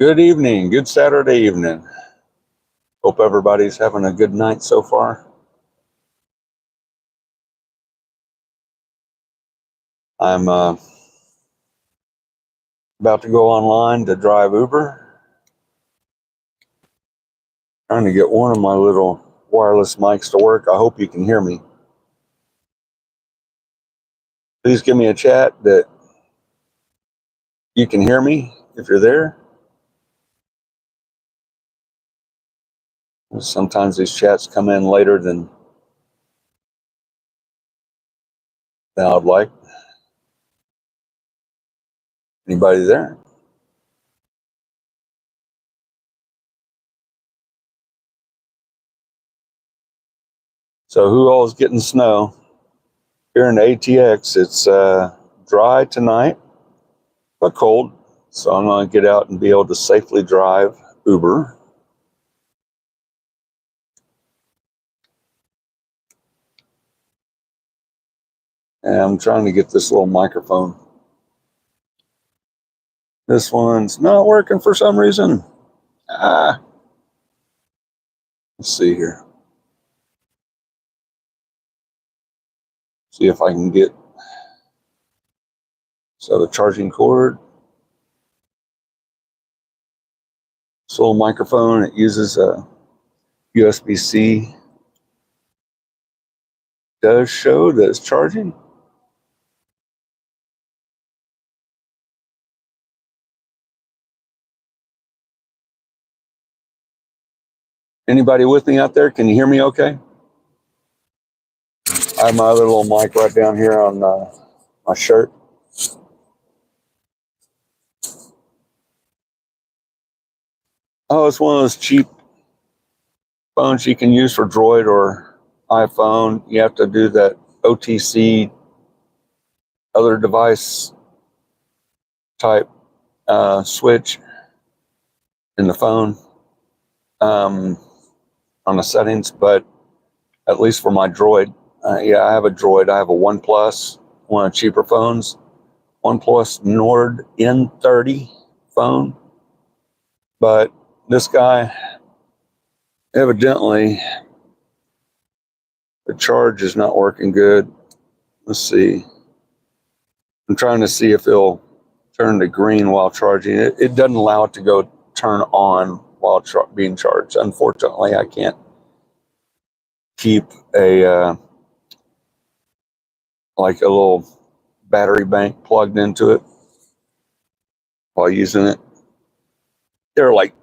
Good evening, good Saturday evening. Hope everybody's having a good night so far. I'm about to go online to drive Uber. Trying to get one of my little wireless mics to work. I hope you can hear me. Please give me a chat that you can hear me if you're there. Sometimes these chats come in later than I'd like. Anybody there? So who all is getting snow? Here in ATX, it's dry tonight, but cold. So I'm going to get out and be able to safely drive Uber. And I'm trying to get this little microphone. This one's not working for some reason. Let's see here. See if I can get, so the charging cord. This little microphone, it uses a USB-C. Does show that it's charging. Anybody with me out there? Can you hear me okay? I have my other little mic right down here on my shirt. Oh, it's one of those cheap phones you can use for Droid or iPhone. You have to do that OTC other device type switch in the phone on the settings, but at least for my Droid, yeah, I have a Droid. I have a OnePlus, one of the cheaper phones, OnePlus Nord N30 phone, but this guy, evidently, the charge is not working good. Let's see. I'm trying to see if it'll turn to green while charging. It doesn't allow it to go turn on while being charged. Unfortunately, I can't keep a like a little battery bank plugged into it while using it. They're like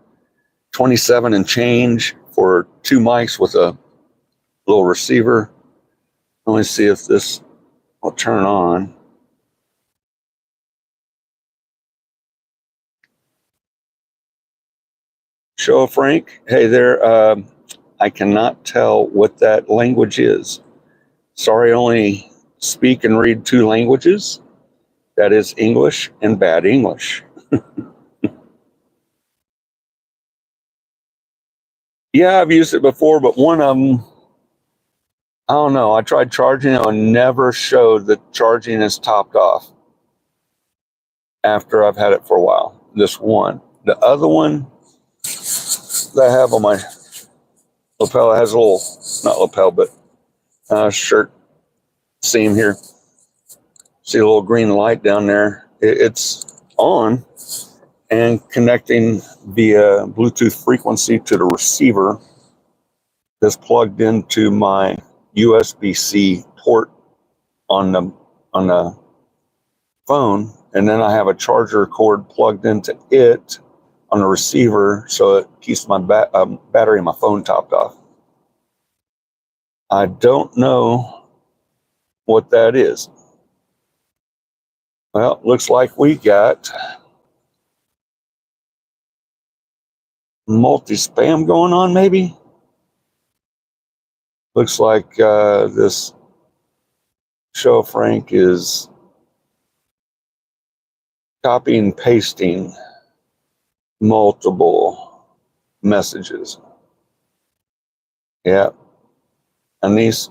27 and change for two mics with a little receiver. Let me see if this will turn on. Show Frank, hey there. I cannot tell what that language is. Sorry, I only speak and read two languages. That is English and bad English. Yeah, I've used it before, but one of them, I don't know. I tried charging it and never showed that charging is topped off after I've had it for a while. This one. The other one that I have on my lapel has a little, not lapel, but shirt seam here. See a little green light down there. It's on and connecting via Bluetooth frequency to the receiver that's plugged into my USB-C port on the phone, and then I have a charger cord plugged into it on the receiver, so it keeps my battery in my phone topped off. I don't know what that is. Well, looks like we got multi-spam going on, maybe. Looks like this show Frank is copying and pasting multiple messages. Yeah. And these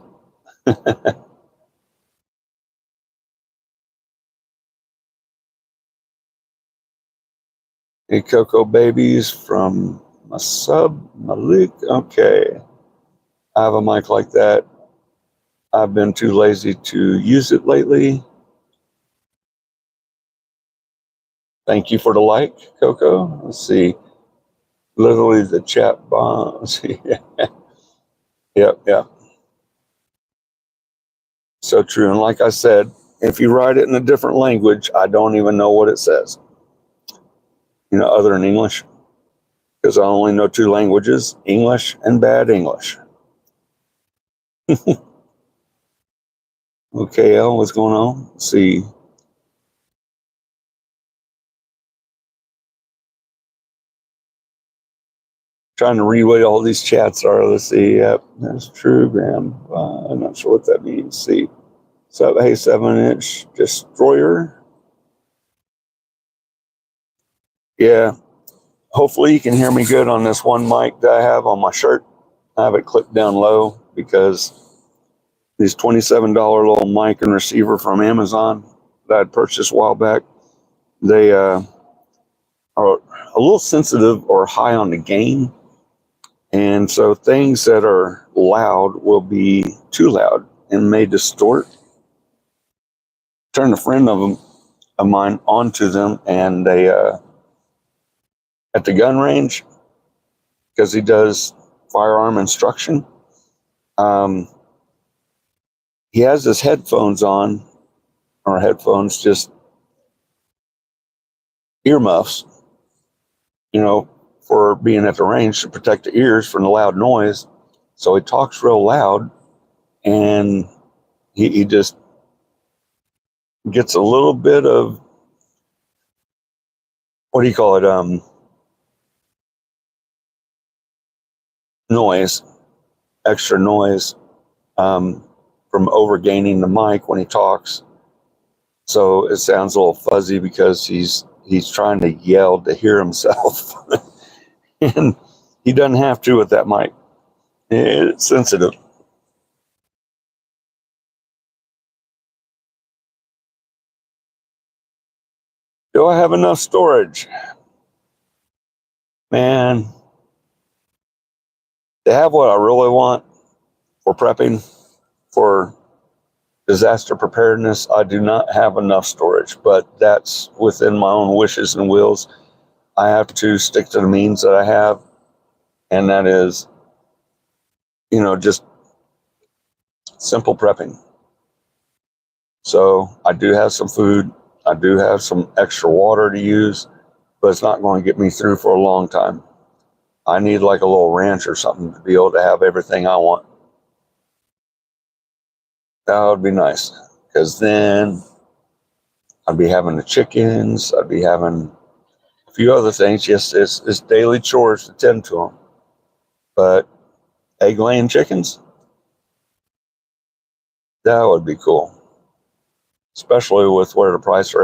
Hey, Cocoa Babies from Masub Malik. Okay. I have a mic like that. I've been too lazy to use it lately. Thank you for the like, Coco. Let's see. Literally the chat box. Yep. So true. And like I said, if you write it in a different language, I don't even know what it says, other than English, because I only know two languages, English and bad English. Okay, L, what's going on? Let's see. Trying to read what all these chats are. Let's see. Yep, that's true, Graham. I'm not sure what that means. See. So, hey, 7-inch destroyer. Yeah. Hopefully you can hear me good on this one mic that I have on my shirt. I have it clipped down low because these $27 little mic and receiver from Amazon that I'd purchased a while back, they are a little sensitive or high on the gain. And so things that are loud will be too loud and may distort. Turned a friend of mine onto them, and they at the gun range, because he does firearm instruction. He has his headphones on, or headphones, just earmuffs, for being at the range to protect the ears from the loud noise. So he talks real loud, and he just gets a little bit of, what do you call it, noise, extra noise, from overgaining the mic when he talks. So it sounds a little fuzzy because he's trying to yell to hear himself. And he doesn't have to with that mic. It's sensitive. Do I have enough storage? Man, to have what I really want for prepping, for disaster preparedness, I do not have enough storage, but that's within my own wishes and wills. I have to stick to the means that I have, and that is, just simple prepping. So I do have some food. I do have some extra water to use, but it's not going to get me through for a long time. I need like a little ranch or something to be able to have everything I want. That would be nice, because then I'd be having the chickens. I'd be having a few other things. Yes, it's daily chores to tend to them. But egg laying chickens, that would be cool, especially with where the price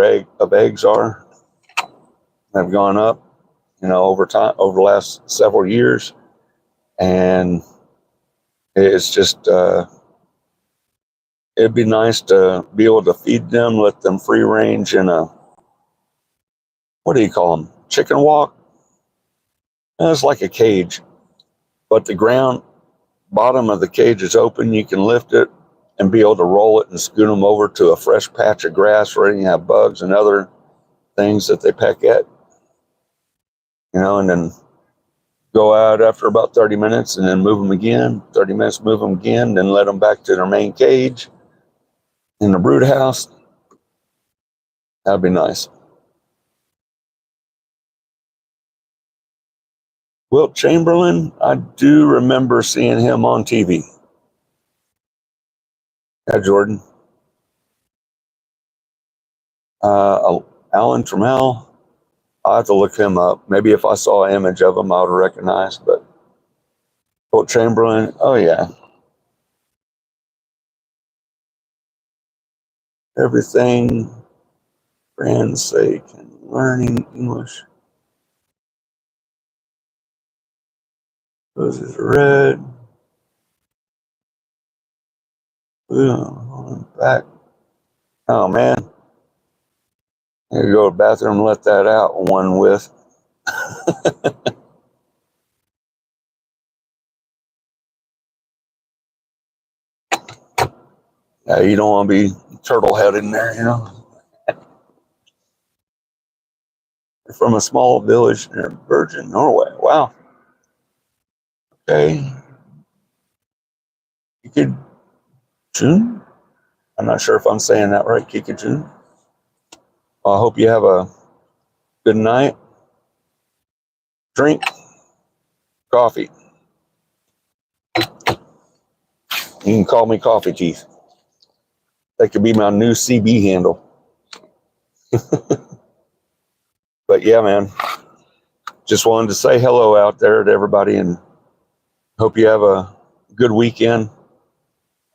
of eggs are. Have gone up, over time, over the last several years. And it's just, it'd be nice to be able to feed them, let them free range in a, what do you call them? Chicken walk? It's like a cage, but the ground bottom of the cage is open. You can lift it and be able to roll it and scoot them over to a fresh patch of grass where you have bugs and other things that they peck at, and then go out after about 30 minutes and then move them again, 30 minutes, move them again, then let them back to their main cage in the brood house. That'd be nice. Wilt Chamberlain, I do remember seeing him on TV. Yeah, Jordan. Alan Trammell, I'll have to look him up. Maybe if I saw an image of him, I would recognize. But Wilt Chamberlain, oh yeah. Everything for brand's sake and learning English. Roses red. Blue, back. Oh man. I gotta go to the bathroom and let that out one with. Yeah, you don't want to be turtle headed in there, you know. From a small village near Bergen, Norway. Wow. Okay. Kikajun? I'm not sure if I'm saying that right, Kikajun. Well, I hope you have a good night. Drink coffee. You can call me Coffee Teeth. That could be my new CB handle. But yeah, man, just wanted to say hello out there to everybody and hope you have a good weekend.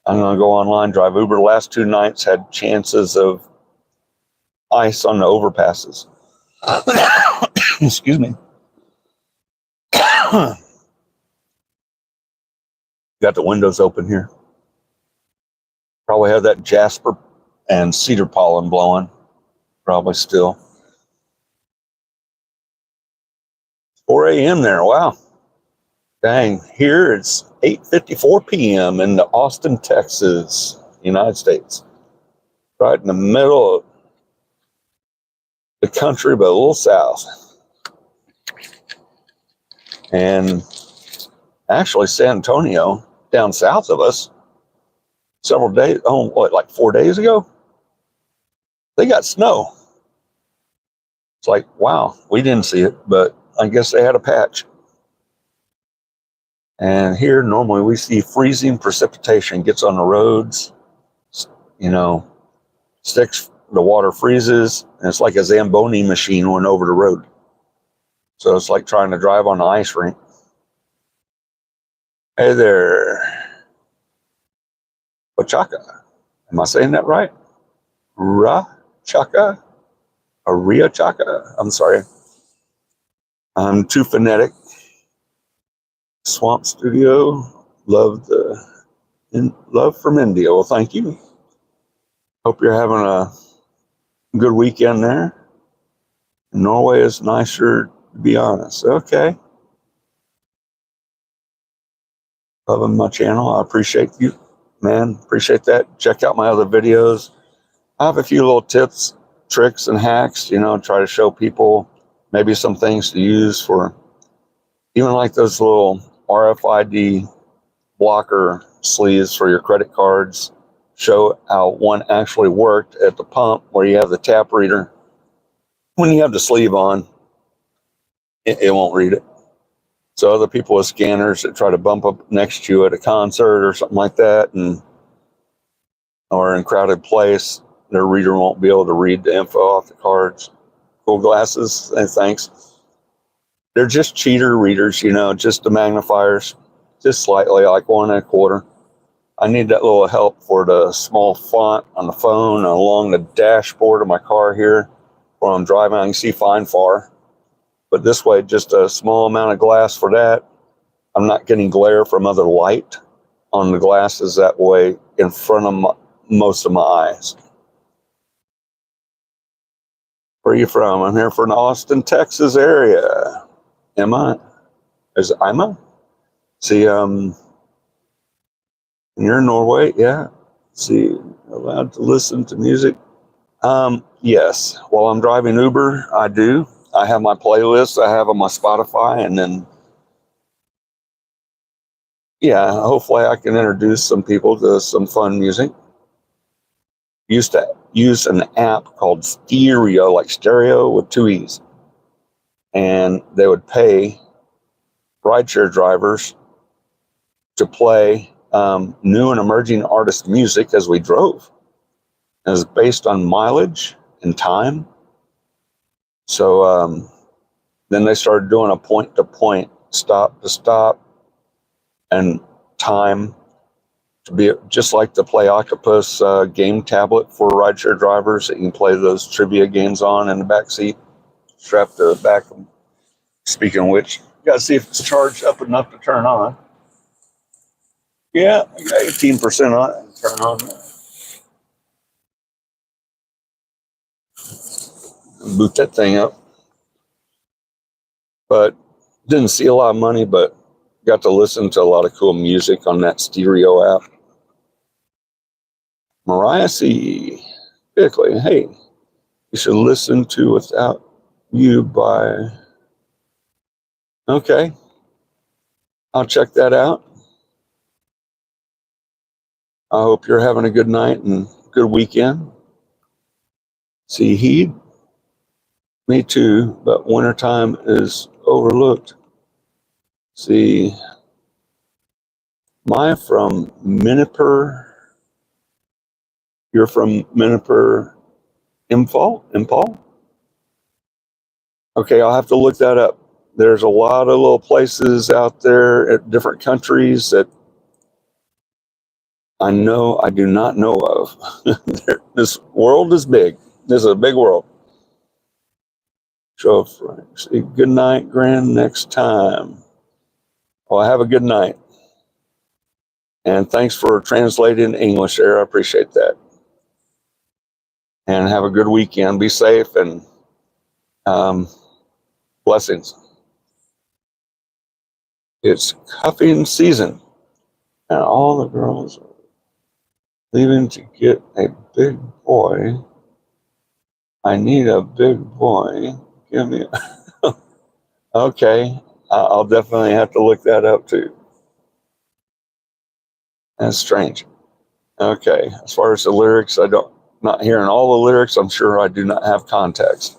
I'm going to go online, drive Uber. The last 2 nights had chances of ice on the overpasses. Excuse me. Got the windows open here. Probably have that jasper and cedar pollen blowing. Probably still. 4 a.m. there. Wow. Dang. Here it's 8:54 p.m. in the Austin, Texas, United States. Right in the middle of the country, but a little south. And actually, San Antonio, down south of us, several days, like 4 days ago, they got snow. It's like, wow, we didn't see it, but I guess they had a patch. And here, normally we see freezing precipitation gets on the roads, you know, sticks, the water freezes, and it's like a Zamboni machine went over the road. So it's like trying to drive on an ice rink. Hey there, Ochaka. Am I saying that right? Chaka? Aria Chaka? I'm sorry. I'm too phonetic. Swamp Studio. Love from India. Well, thank you. Hope you're having a good weekend there. Norway is nicer, to be honest. Okay. Loving my channel. I appreciate you, man. Appreciate that. Check out my other videos. I have a few little tips, tricks, and hacks, you know, try to show people maybe some things to use for even like those little RFID blocker sleeves for your credit cards. Show how one actually worked at the pump where you have the tap reader. When you have the sleeve on, it won't read it. So other people with scanners that try to bump up next to you at a concert or something like that, or in a crowded place, their reader won't be able to read the info off the cards. Cool glasses, and thanks. They're just cheater readers, you know, just the magnifiers, just slightly, like 1.25. I need that little help for the small font on the phone along the dashboard of my car here. While I'm driving, I can see fine far. But this way, just a small amount of glass for that. I'm not getting glare from other light on the glasses that way in front of most of my eyes. Where are you from? I'm here from the Austin, Texas area. Am I? Is Ima? See, you're in Norway, yeah. See, allowed to listen to music. Yes. While I'm driving Uber, I do. I have my playlist I have on my Spotify, and then, yeah, hopefully I can introduce some people to some fun music. Used to use an app called Stereo, like stereo with 2 E's. And they would pay rideshare drivers to play new and emerging artist music as we drove. It was based on mileage and time. So then they started doing a point-to-point, stop-to-stop, and time to be just like the Play Octopus game tablet for rideshare drivers that you can play those trivia games on in the back seat, strapped to the back. Speaking of which, you gotta see if it's charged up enough to turn on. Yeah, I got 18% on it. Turn on that. Boot that thing up. but didn't see a lot of money, but got to listen to a lot of cool music on that stereo app. Mariah C. Bickley, hey, you should listen to Without You by... Okay, I'll check that out. I hope you're having a good night and good weekend. See, Heed? Me too, but wintertime is overlooked. See, Maya from Minneper. You're from Minneper, Impal? Okay, I'll have to look that up. There's a lot of little places out there at different countries that I do not know of. This world is big. This is a big world. So, good night, Grand, next time. Well, have a good night. And thanks for translating English there. I appreciate that. And have a good weekend. Be safe and blessings. It's cuffing season, and all the girls are leaving to get a big boy. I need a big boy. Give me a... Okay, I'll definitely have to look that up too. That's strange. Okay, as far as the lyrics, not hearing all the lyrics. I'm sure I do not have context.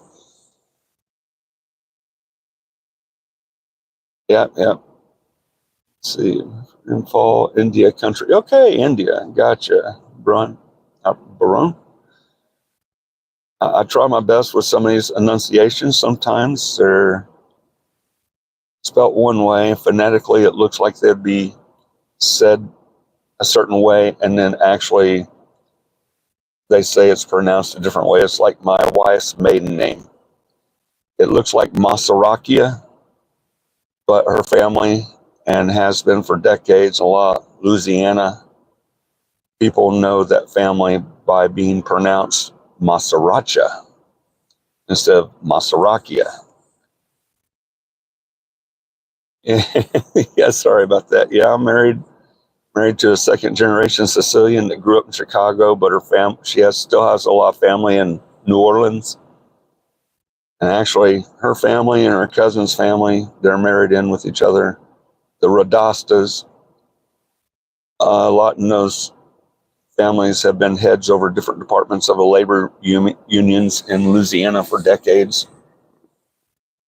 Yep. Let's see, Rainfall, India country. Okay, India. Gotcha. Barun. I try my best with some of these enunciations. Sometimes they're spelt one way. Phonetically, it looks like they'd be said a certain way, and then actually they say it's pronounced a different way. It's like my wife's maiden name. It looks like Masarakia, but her family, and has been for decades, a lot Louisiana people know that family by being pronounced Masaracha instead of Masarakia. Yeah, sorry about that. Yeah, I'm married to a second generation Sicilian that grew up in Chicago, but her still has a lot of family in New Orleans. And actually, her family and her cousin's family, they're married in with each other. The Radastas, a lot in those families have been heads over different departments of the labor unions in Louisiana for decades.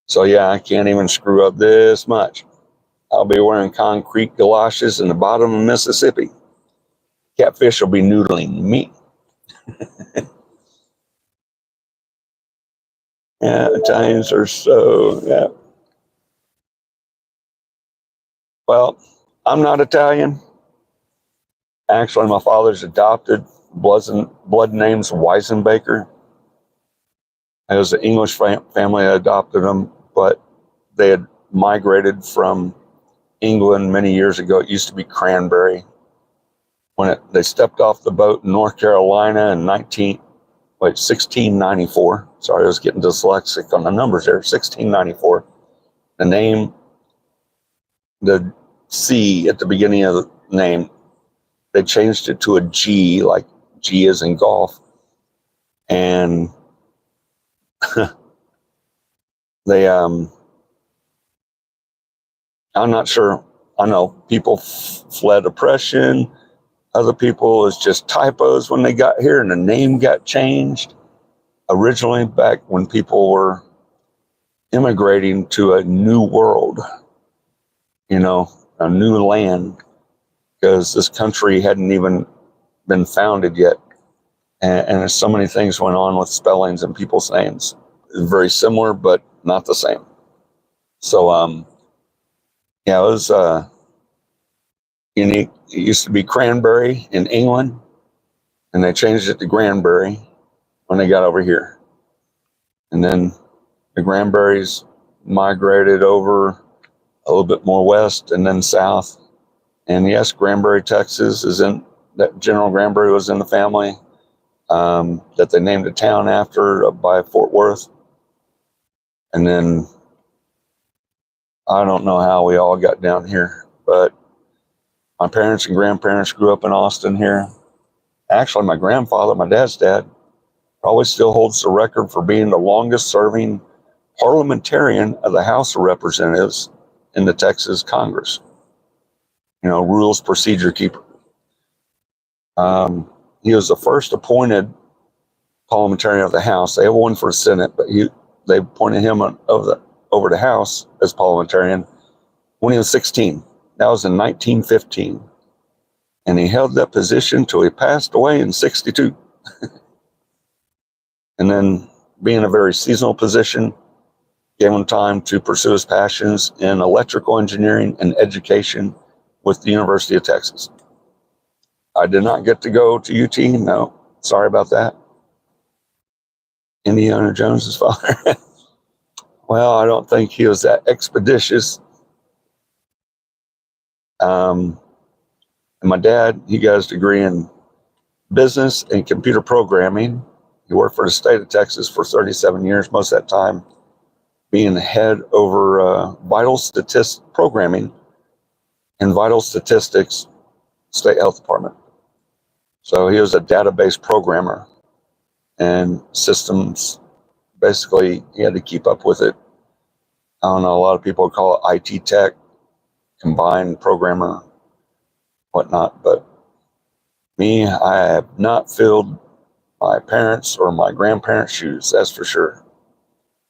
So yeah, I can't even screw up this much. I'll be wearing concrete galoshes in the bottom of Mississippi. Catfish will be noodling me. Yeah, Italians are so, yeah. Well, I'm not Italian. Actually, my father's adopted. Blood name's Weisenbaker. It was an English family that adopted him, but they had migrated from England many years ago. It used to be Cranberry. When they stepped off the boat in North Carolina in 1694. Sorry, I was getting dyslexic on the numbers there. 1694. The name, the C at the beginning of the name, they changed it to a G, like G as in golf. And they, I'm not sure. I know people fled oppression. Other people, it's just typos when they got here and the name got changed. Originally, back when people were immigrating to a new world, a new land, because this country hadn't even been founded yet. And there's so many things went on with spellings and people's names. Very similar, but not the same. So, yeah, it was unique. It used to be Cranberry in England, and they changed it to Granbury when they got over here. And then the Granberries migrated over a little bit more west and then south. And yes, Granbury, Texas that General Granbury was in the family that they named a town after by Fort Worth. And then I don't know how we all got down here, but my parents and grandparents grew up in Austin here. Actually, my grandfather, my dad's dad, probably still holds the record for being the longest serving parliamentarian of the House of Representatives in the Texas Congress. Rules procedure keeper. He was the first appointed parliamentarian of the House. They have one for the Senate, but they appointed him over the House as parliamentarian when he was 16. That was in 1915. And he held that position till he passed away in 62. And then, being a very seasonal position, gave him time to pursue his passions in electrical engineering and education with the University of Texas. I did not get to go to UT. No, sorry about that. Indiana Jones's father. Well, I don't think he was that expeditious. And my dad, he got his degree in business and computer programming. He worked for the state of Texas for 37 years, most of that time being head over vital statistics programming and vital statistics state health department. So he was a database programmer and systems. Basically, he had to keep up with it. I don't know, a lot of people call it IT tech, combined programmer, whatnot. But me, I have not filled my parents' or my grandparents' shoes, that's for sure.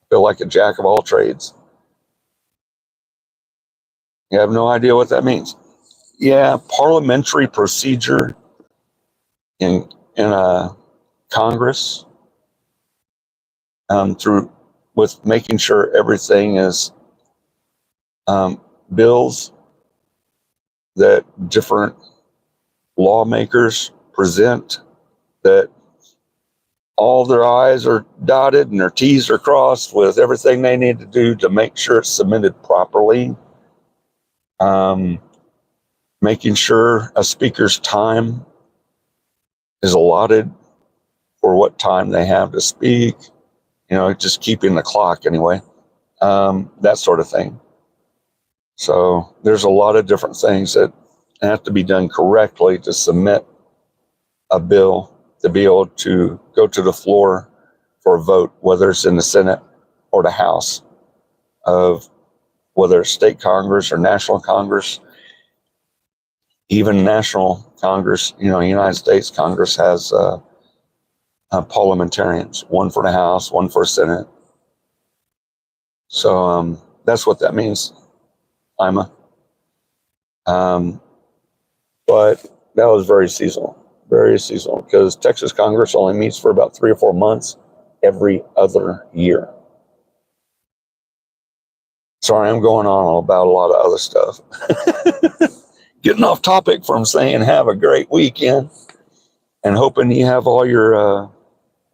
I feel like a jack of all trades. You have no idea what that means. Yeah, parliamentary procedure in a Congress, through with making sure everything is bills that different lawmakers present, that all their I's are dotted and their T's are crossed with everything they need to do to make sure it's submitted properly. Making sure a speaker's time is allotted for what time they have to speak, just keeping the clock anyway, that sort of thing. So there's a lot of different things that have to be done correctly to submit a bill to be able to go to the floor for a vote, whether it's in the Senate or the House of whether it's state Congress or national Congress. Even national Congress, United States Congress has parliamentarians, one for the House, one for the Senate. So that's what that means, Ima. But that was very seasonal, because Texas Congress only meets for about 3 or 4 months every other year. Sorry, I'm going on about a lot of other stuff. Getting off topic from saying have a great weekend and hoping you have all your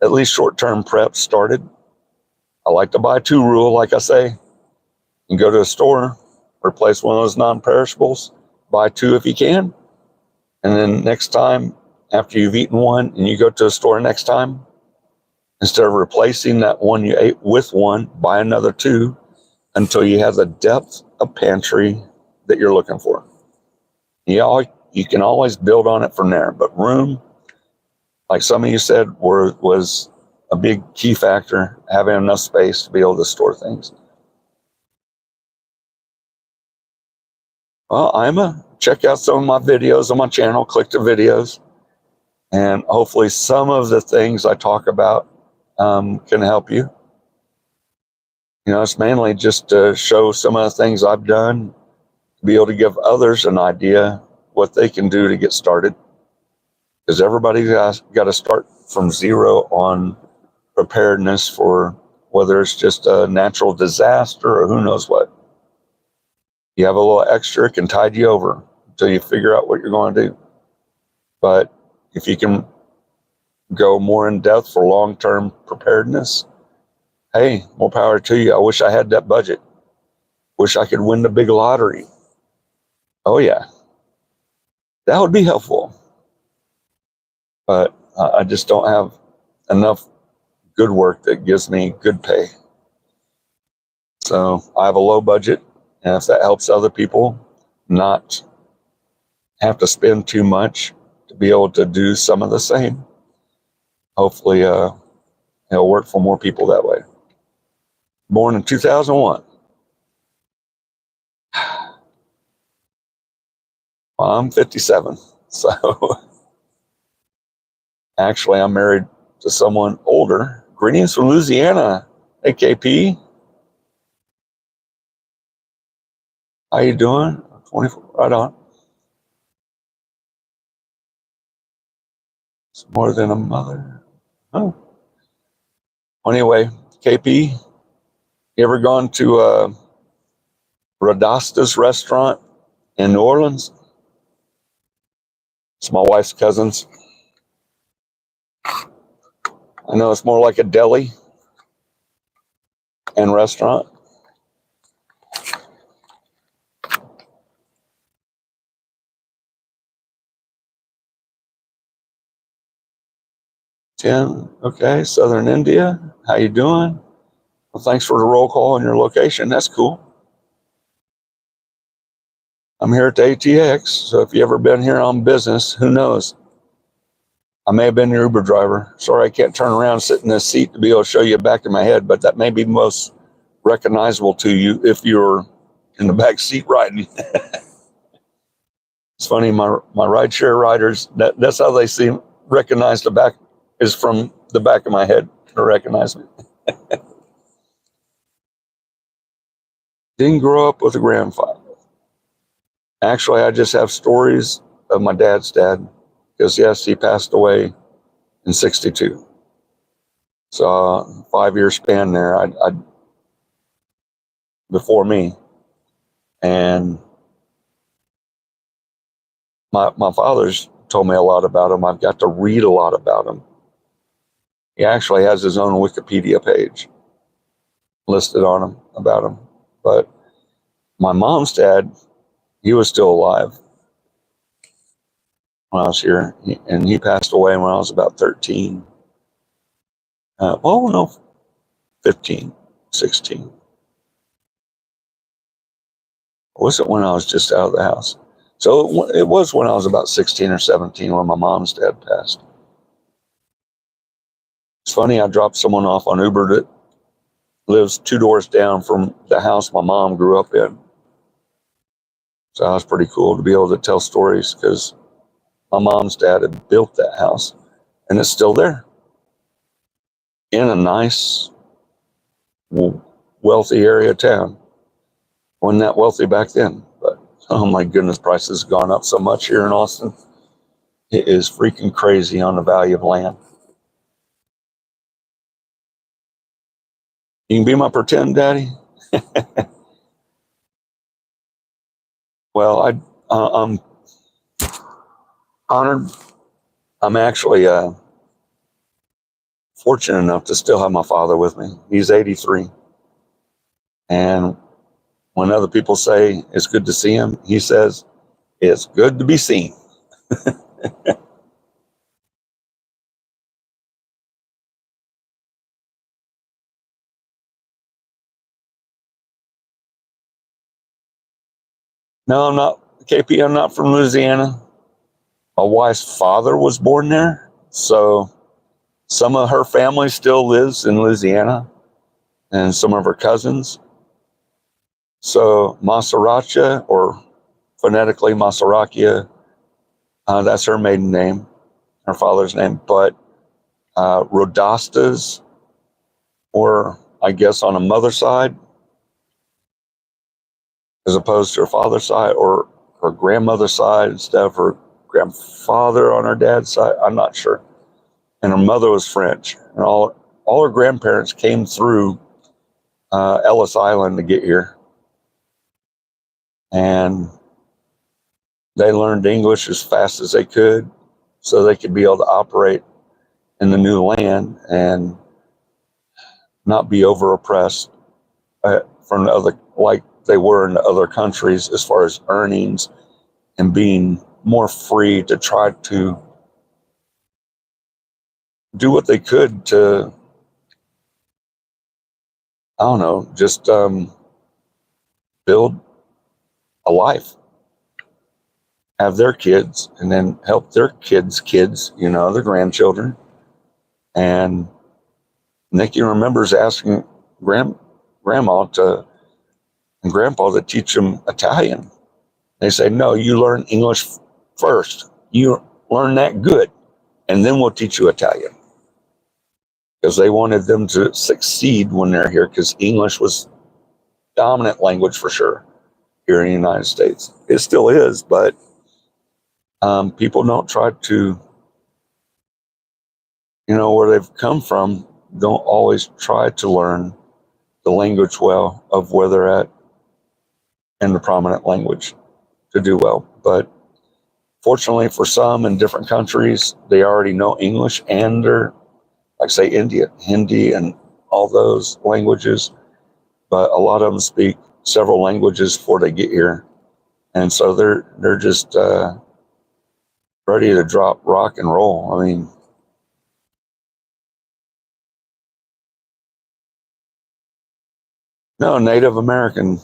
at least short-term prep started. I like to buy 2 rule, like I say. You go to a store, replace one of those non-perishables, buy 2 if you can. And then next time, after you've eaten one and you go to a store next time, instead of replacing that one you ate with one, buy another 2 until you have the depth of pantry that you're looking for. You can always build on it from there, but room, like some of you said, was a big key factor, having enough space to be able to store things. Well, check out some of my videos on my channel, click the videos, and hopefully some of the things I talk about can help you. It's mainly just to show some of the things I've done, to be able to give others an idea what they can do to get started. Because everybody's got to start from zero on preparedness for whether it's just a natural disaster or who knows what. You have a little extra, it can tide you over until you figure out what you're going to do. But if you can go more in depth for long-term preparedness, hey, more power to you. I wish I had that budget. Wish I could win the big lottery. Oh yeah, that would be helpful. But I just don't have enough good work that gives me good pay. So I have a low budget. And if that helps other people not have to spend too much to be able to do some of the same, hopefully it'll work for more people that way. Born in 2001. Well, I'm 57. So actually, I'm married to someone older. Greetings from Louisiana. Hey, KP. How you doing? 24, right on. It's more than a mother. Oh. Anyway, KP, you ever gone to Radasta's restaurant in New Orleans? It's my wife's cousin's. I know it's more like a deli and restaurant. Tim, okay, Southern India. How you doing? Well, thanks for the roll call and your location. That's cool. I'm here at the ATX, so if you ever been here on business, who knows? I may have been your Uber driver. Sorry, I can't turn around, sit in this seat to be able to show you back of my head, but that may be most recognizable to you if you're in the back seat riding. It's funny, my rideshare riders, that's how they seem recognize the back is from the back of my head to recognize me. Didn't grow up with a grandfather. Actually, I just have stories of my dad's dad, because yes, he passed away in 62. So 5-year span there, I before me. And my father's told me a lot about him. I've got to read a lot about him. He actually has his own Wikipedia page listed on him about him. But my mom's dad, he was still alive when I was here, and he passed away when I was about 13. Well, no, 15, 16. Was it when I was just out of the house? So it was when I was about 16 or 17 when my mom's dad passed. It's funny, I dropped someone off on Uber that lives 2 doors down from the house my mom grew up in. So that was pretty cool to be able to tell stories, because my mom's dad had built that house and it's still there in a nice, wealthy area of town. Wasn't that wealthy back then, but oh my goodness, prices have gone up so much here in Austin. It is freaking crazy on the value of land. You can be my pretend daddy. Well, I'm honored. I'm actually fortunate enough to still have my father with me. He's 83. And when other people say it's good to see him, he says, it's good to be seen. No, I'm not, KP, I'm not from Louisiana. My wife's father was born there. So some of her family still lives in Louisiana, and some of her cousins. So Masaracha, or phonetically Masarakia, that's her maiden name, her father's name. But Rodastas, or I guess on a mother's side, as opposed to her father's side, or her grandmother's side instead of her grandfather on her dad's side, I'm not sure. And her mother was French, and all her grandparents came through Ellis Island to get here, and they learned English as fast as they could, so they could be able to operate in the new land and not be over oppressed from the other, like they were in the other countries, as far as earnings and being more free to try to do what they could to, I don't know, just build a life, have their kids, and then help their kids' kids, their grandchildren. And Nikki remembers asking grandma and grandpa to teach them Italian. They say, no, you learn English first. You learn that good, and then we'll teach you Italian. Because they wanted them to succeed when they're here, because English was dominant language for sure here in the United States. It still is, but people don't try to, where they've come from, don't always try to learn the language well of where they're at and the prominent language to do well. But fortunately for some in different countries, they already know English, and they're, like say India, Hindi and all those languages. But a lot of them speak several languages before they get here. And so they're just ready to drop rock and roll. I mean, no, Native American,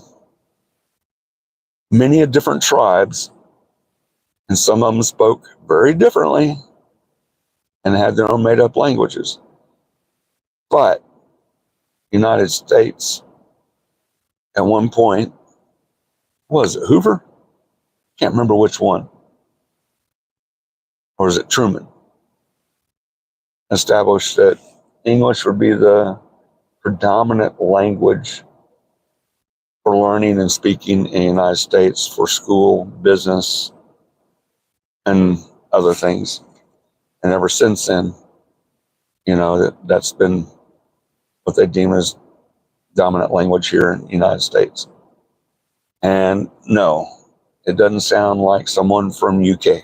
many different tribes, and some of them spoke very differently and had their own made up languages. But United States, at one point, was it Hoover? Can't remember which one. Or is it Truman? Established that English would be the predominant language for learning and speaking in the United States for school, business, and other things. And ever since then, that's been what they deem as dominant language here in the United States. And no, it doesn't sound like someone from UK.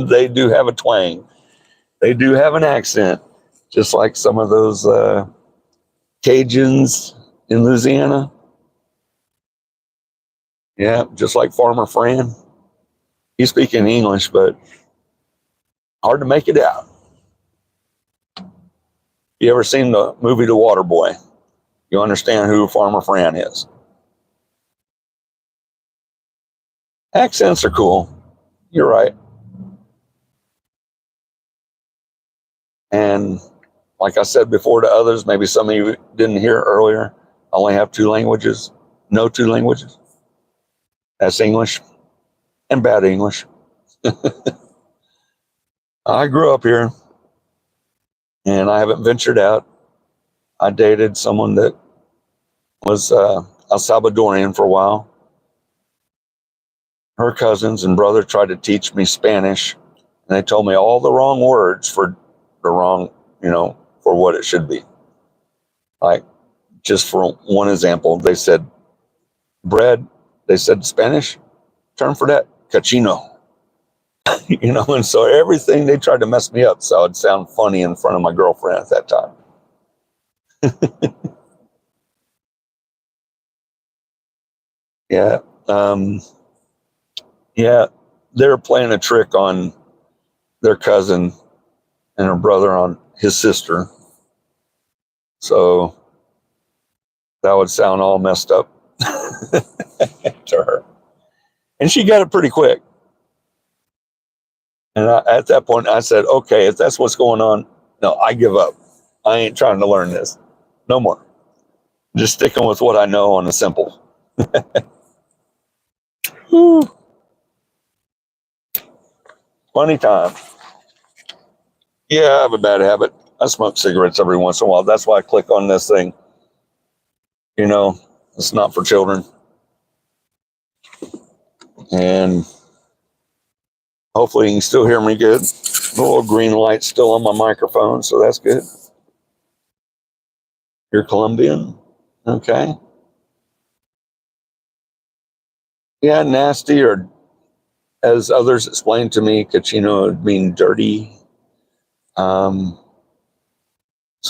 They do have a twang. They do have an accent, just like some of those Cajuns in Louisiana. Yeah, just like Farmer Fran. He's speaking English, but hard to make it out. You ever seen the movie The Water Boy? You understand who Farmer Fran is. Accents are cool. You're right. And like I said before to others, maybe some of you didn't hear earlier, I only have two languages. No two languages. That's English and bad English. I grew up here and I haven't ventured out. I dated someone that was El Salvadorian for a while. Her cousins and brother tried to teach me Spanish, and they told me all the wrong words for the wrong, for what it should be. Like, just for one example, they said bread, they said Spanish, term for that, cochino. And so everything, they tried to mess me up so I'd sound funny in front of my girlfriend at that time. Yeah. Yeah, they were playing a trick on their cousin and her brother on his sister. So that would sound all messed up to her. And she got it pretty quick. And at that point, I said, okay, if that's what's going on, no, I give up. I ain't trying to learn this. No more. Just sticking with what I know on the simple. Whew. Funny time. Yeah, I have a bad habit. I smoke cigarettes every once in a while. That's why I click on this thing. It's not for children. And hopefully you can still hear me good. The little green light's still on my microphone, so that's good. You're Colombian? Okay. Yeah, nasty, or as others explained to me, cochino would mean dirty. So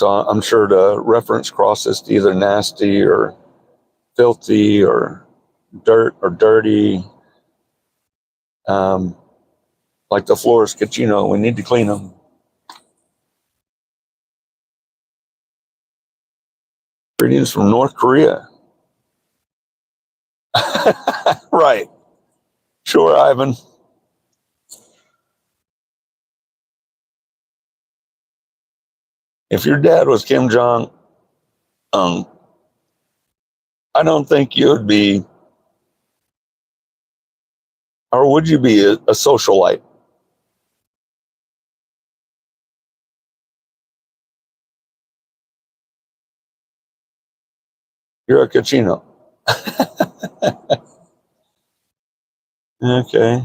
I'm sure the reference crosses to either nasty or filthy or dirt or dirty. Like the floors, cochino, we need to clean them. Greetings from North Korea. Right. Sure, Ivan. If your dad was Kim Jong Un, I don't think you would be, or would you be a socialite? You're a Cachino. Okay.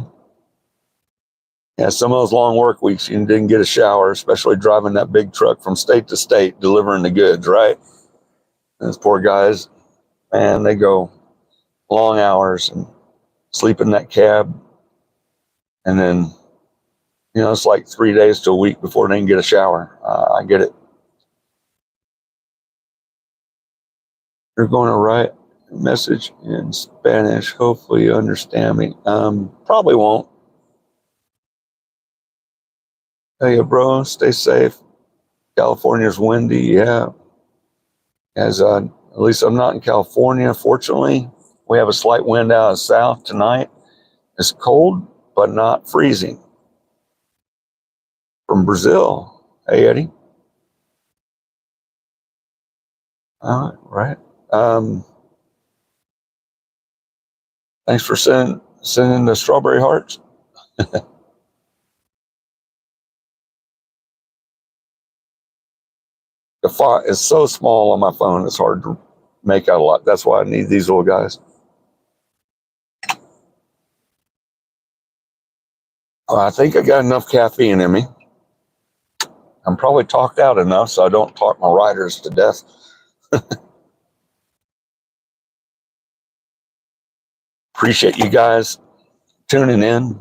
Yeah, some of those long work weeks, you didn't get a shower, especially driving that big truck from state to state delivering the goods, right? And those poor guys, man, they go long hours and sleep in that cab. And then, it's like 3 days to a week before they can get a shower. I get it. You're going to write a message in Spanish. Hopefully you understand me. Probably won't. Hey, bro, stay safe. California's windy, yeah. At least I'm not in California, fortunately. We have a slight wind out of south tonight. It's cold, but not freezing. From Brazil. Hey, Eddie. Right. Thanks for sending the strawberry hearts. The font is so small on my phone, it's hard to make out a lot. That's why I need these little guys. I think I got enough caffeine in me. I'm probably talked out enough so I don't talk my riders to death. Appreciate you guys tuning in.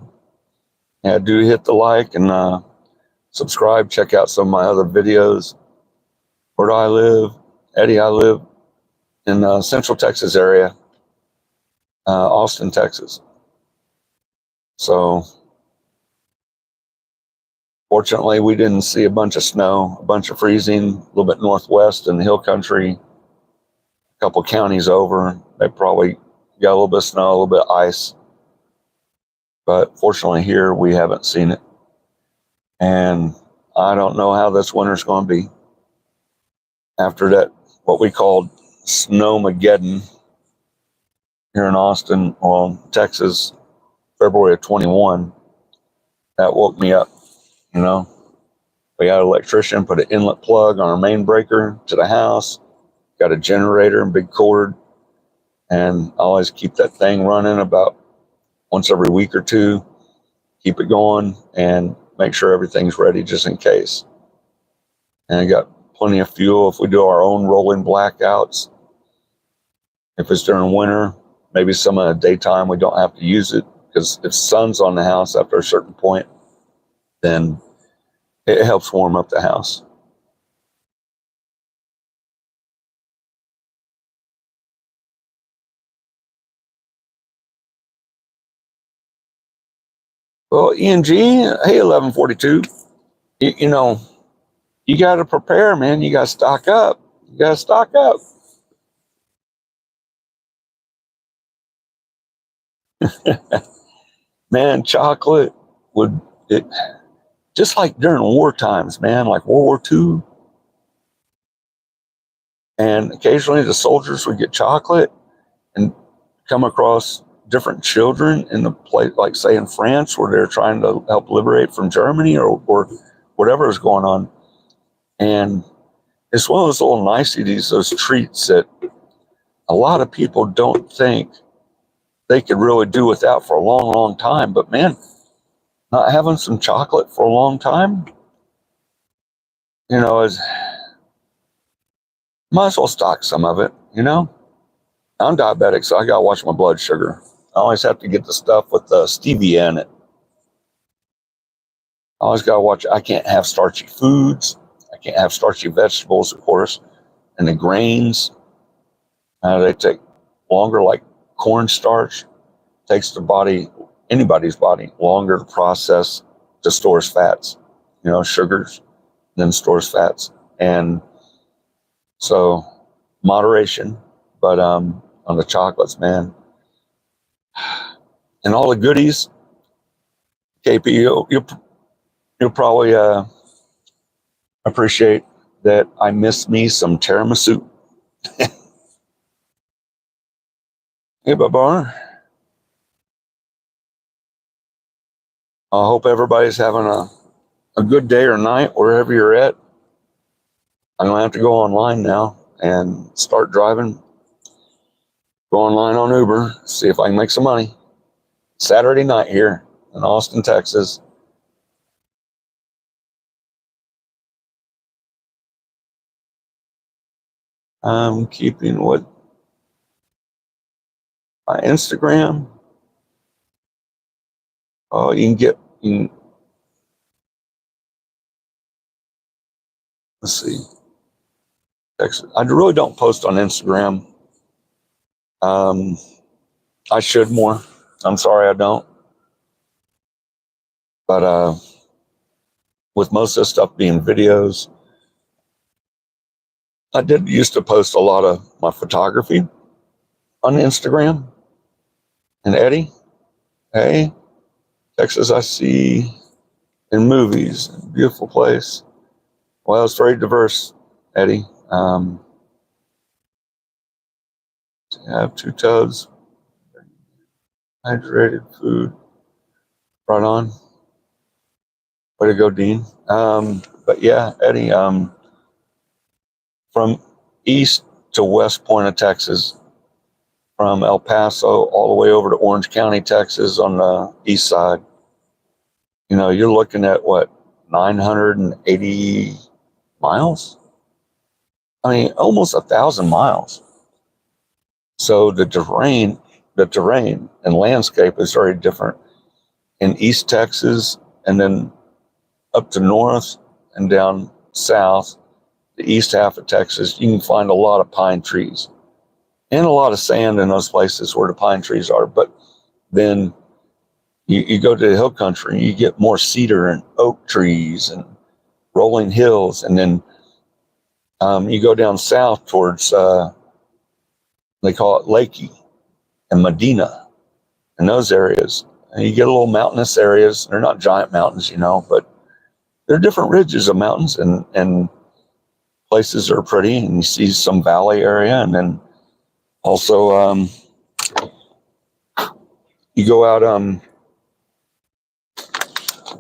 Yeah, do hit the like and subscribe. Check out some of my other videos. Where do I live? Eddie, I live in the Central Texas area, Austin, Texas. So fortunately, we didn't see a bunch of snow, a bunch of freezing, a little bit northwest in the hill country, a couple counties over. They probably got a little bit of snow, a little bit of ice. But fortunately here, we haven't seen it. And I don't know how this winter's going to be. After that, what we called Snowmageddon here in Austin, Texas, February of 21, that woke me up, We got an electrician, put an inlet plug on our main breaker to the house, got a generator and big cord, and I always keep that thing running about once every week or two, keep it going, and make sure everything's ready just in case. And I got plenty of fuel if we do our own rolling blackouts. If it's during winter, maybe some of the daytime we don't have to use it, because if sun's on the house after a certain point, then it helps warm up the house. Well, ENG, hey, 1142, you got to prepare, man. You got to stock up. You got to stock up. Man, chocolate it just like during war times, man, like World War II. And occasionally the soldiers would get chocolate and come across different children in the place, like say in France, where they're trying to help liberate from Germany or whatever is going on. And it's one of those little niceties, those treats that a lot of people don't think they could really do without for a long, long time. But man, not having some chocolate for a long time, is might as well stock some of it, I'm diabetic, so I gotta watch my blood sugar. I always have to get the stuff with the stevia in it. I always gotta watch. I can't have starchy foods. I can't have starchy vegetables, of course, and the grains. They take longer, like cornstarch takes the body, anybody's body, longer to process to stores fats, sugars, then stores fats. And so moderation, but on the chocolates, man, and all the goodies. KP, you'll probably appreciate that I miss me some tiramisu. Hey, Babar. I hope everybody's having a good day or night wherever you're at. I'm going to have to go online now and start driving. Go online on Uber, see if I can make some money. Saturday night here in Austin, Texas. I'm keeping with my Instagram. Oh, let's see. I really don't post on Instagram. I should more. I'm sorry I don't. But with most of the stuff being videos, I did used to post a lot of my photography on Instagram. And Eddie, hey, Texas, I see in movies, beautiful place. Well, it's very diverse, Eddie. I have 2 tubs, hydrated food. Right on. Way to go, Dean. But yeah, Eddie, from east to west point of Texas, from El Paso all the way over to Orange County, Texas on the east side, you're looking at what, 980 miles? I mean, almost 1,000 miles. So the terrain and landscape is very different in East Texas, and then up to north and down south, the east half of Texas, you can find a lot of pine trees and a lot of sand in those places where the pine trees are. But then you go to the hill country, you get more cedar and oak trees and rolling hills. And then you go down south towards, they call it Lakey and Medina and those areas. And you get a little mountainous areas. They're not giant mountains, but they're different ridges of mountains, and places are pretty, and you see some valley area. And then also you go out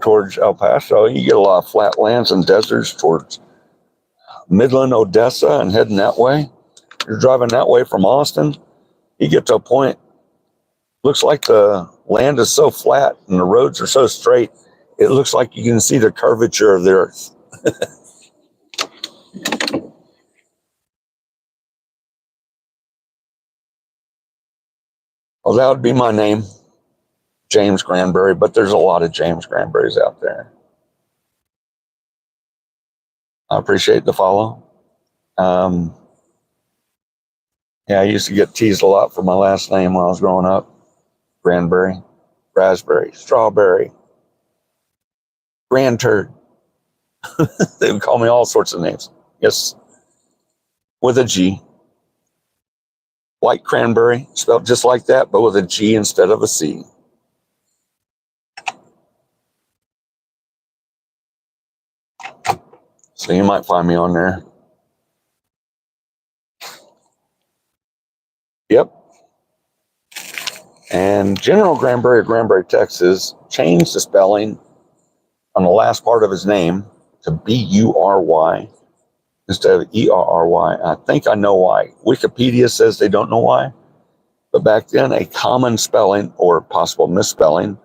towards El Paso, you get a lot of flatlands and deserts towards Midland, Odessa, and heading that way. You're driving that way from Austin, you get to a point, looks like the land is so flat and the roads are so straight, it looks like you can see the curvature of the earth. Well, that would be my name, James Granberry, but there's a lot of James Granberries out there. I appreciate the follow. Yeah, I used to get teased a lot for my last name when I was growing up. Granberry, raspberry, strawberry, grand turd. They would call me all sorts of names. Yes, with a G. White cranberry, spelled just like that, but with a G instead of a C. So you might find me on there. Yep. And General Granberry of Granbury, Texas, changed the spelling on the last part of his name to B-U-R-Y instead of E-R-R-Y. I think I know why. Wikipedia says they don't know why. But back then, a common spelling or possible misspelling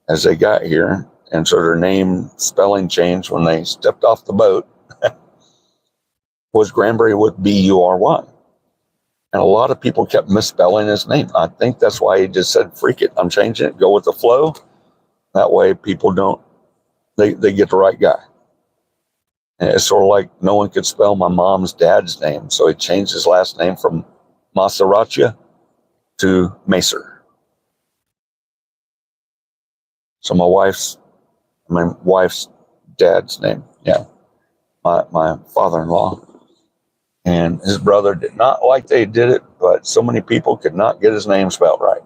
as they got here, and so their name spelling changed when they stepped off the boat, was Granbury with B-U-R-Y. And a lot of people kept misspelling his name. I think that's why he just said, freak it, I'm changing it, go with the flow. That way people don't, they get the right guy. And it's sort of like no one could spell my mom's dad's name. So he changed his last name from Masaracha to Macer. So my wife's dad's name, yeah, my father-in-law. And his brother did not like they did it, but so many people could not get his name spelled right.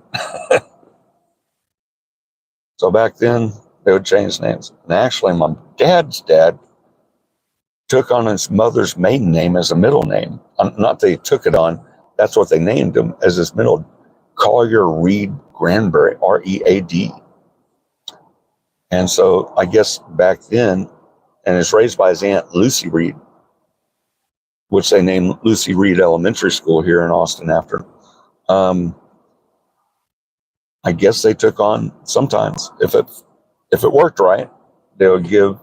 So back then, they would change names. And actually, my dad's dad took on his mother's maiden name as a middle name. Not that he took it on, that's what they named him as his middle. Collier Reed Granbury, Read. And so I guess back then, and it's raised by his aunt Lucy Reed, which they named Lucy Reed Elementary School here in Austin after. I guess they took on sometimes, if it worked right, they would give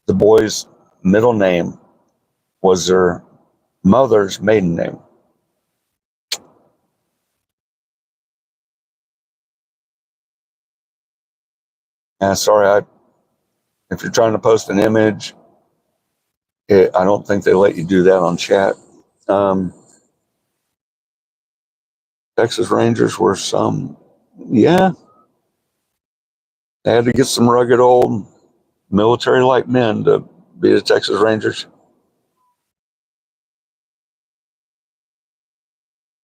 the boy's middle name was their mother's maiden name. Sorry, if you're trying to post an image, I don't think they let you do that on chat. Texas Rangers were yeah, they had to get some rugged old military-like men to be the Texas Rangers.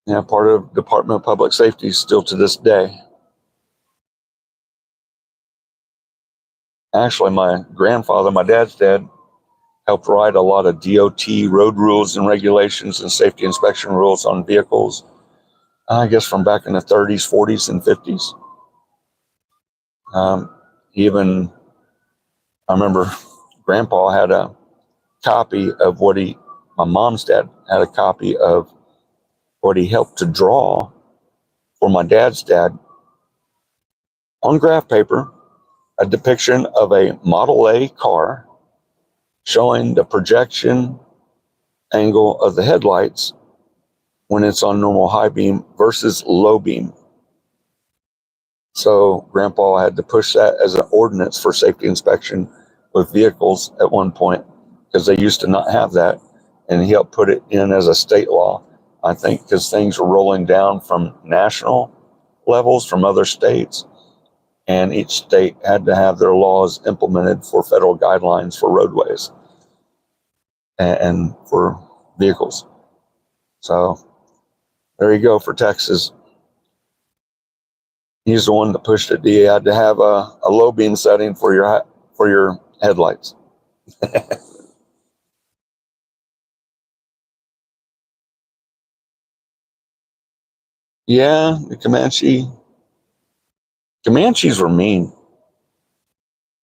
Yeah, part of Department of Public Safety still to this day. Actually, my grandfather, my dad's dad, helped write a lot of DOT road rules and regulations and safety inspection rules on vehicles, I guess from back in the 30s, 40s, and 50s. Even, I remember Grandpa had a copy of my mom's dad had a copy of what he helped to draw for my dad's dad on graph paper, a depiction of a Model A car showing the projection angle of the headlights when it's on normal high beam versus low beam. So Grandpa had to push that as an ordinance for safety inspection with vehicles at one point, because they used to not have that. And he helped put it in as a state law, I think, because things were rolling down from national levels from other states. And each state had to have their laws implemented for federal guidelines for roadways and for vehicles. So there you go for Texas. He's the one that pushed it. You had to have a low beam setting for your headlights. Yeah, the Comanches were mean.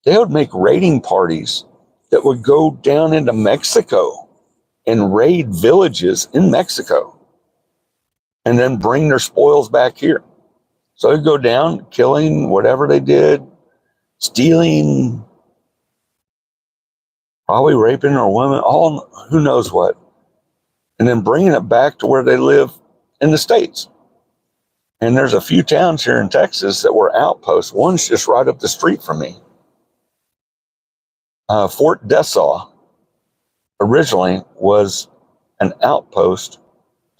They would make raiding parties that would go down into Mexico and raid villages in Mexico and then bring their spoils back here. So they'd go down, killing whatever they did, stealing, probably raping our women, all who knows what, and then bringing it back to where they live in the States. And there's a few towns here in Texas that were outposts. One's just right up the street from me. Fort Dessaw originally was an outpost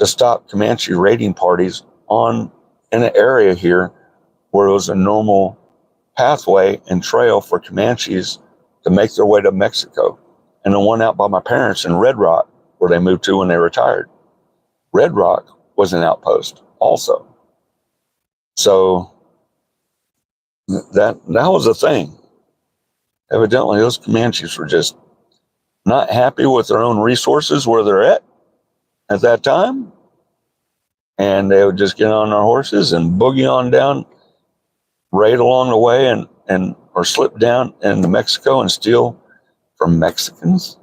to stop Comanche raiding parties in an area here where it was a normal pathway and trail for Comanches to make their way to Mexico. And the one out by my parents in Red Rock, where they moved to when they retired, Red Rock was an outpost also. So that was a thing. Evidently, those Comanches were just not happy with their own resources where they're at that time. And they would just get on their horses and boogie on down, raid along the way, or slip down into Mexico and steal from Mexicans.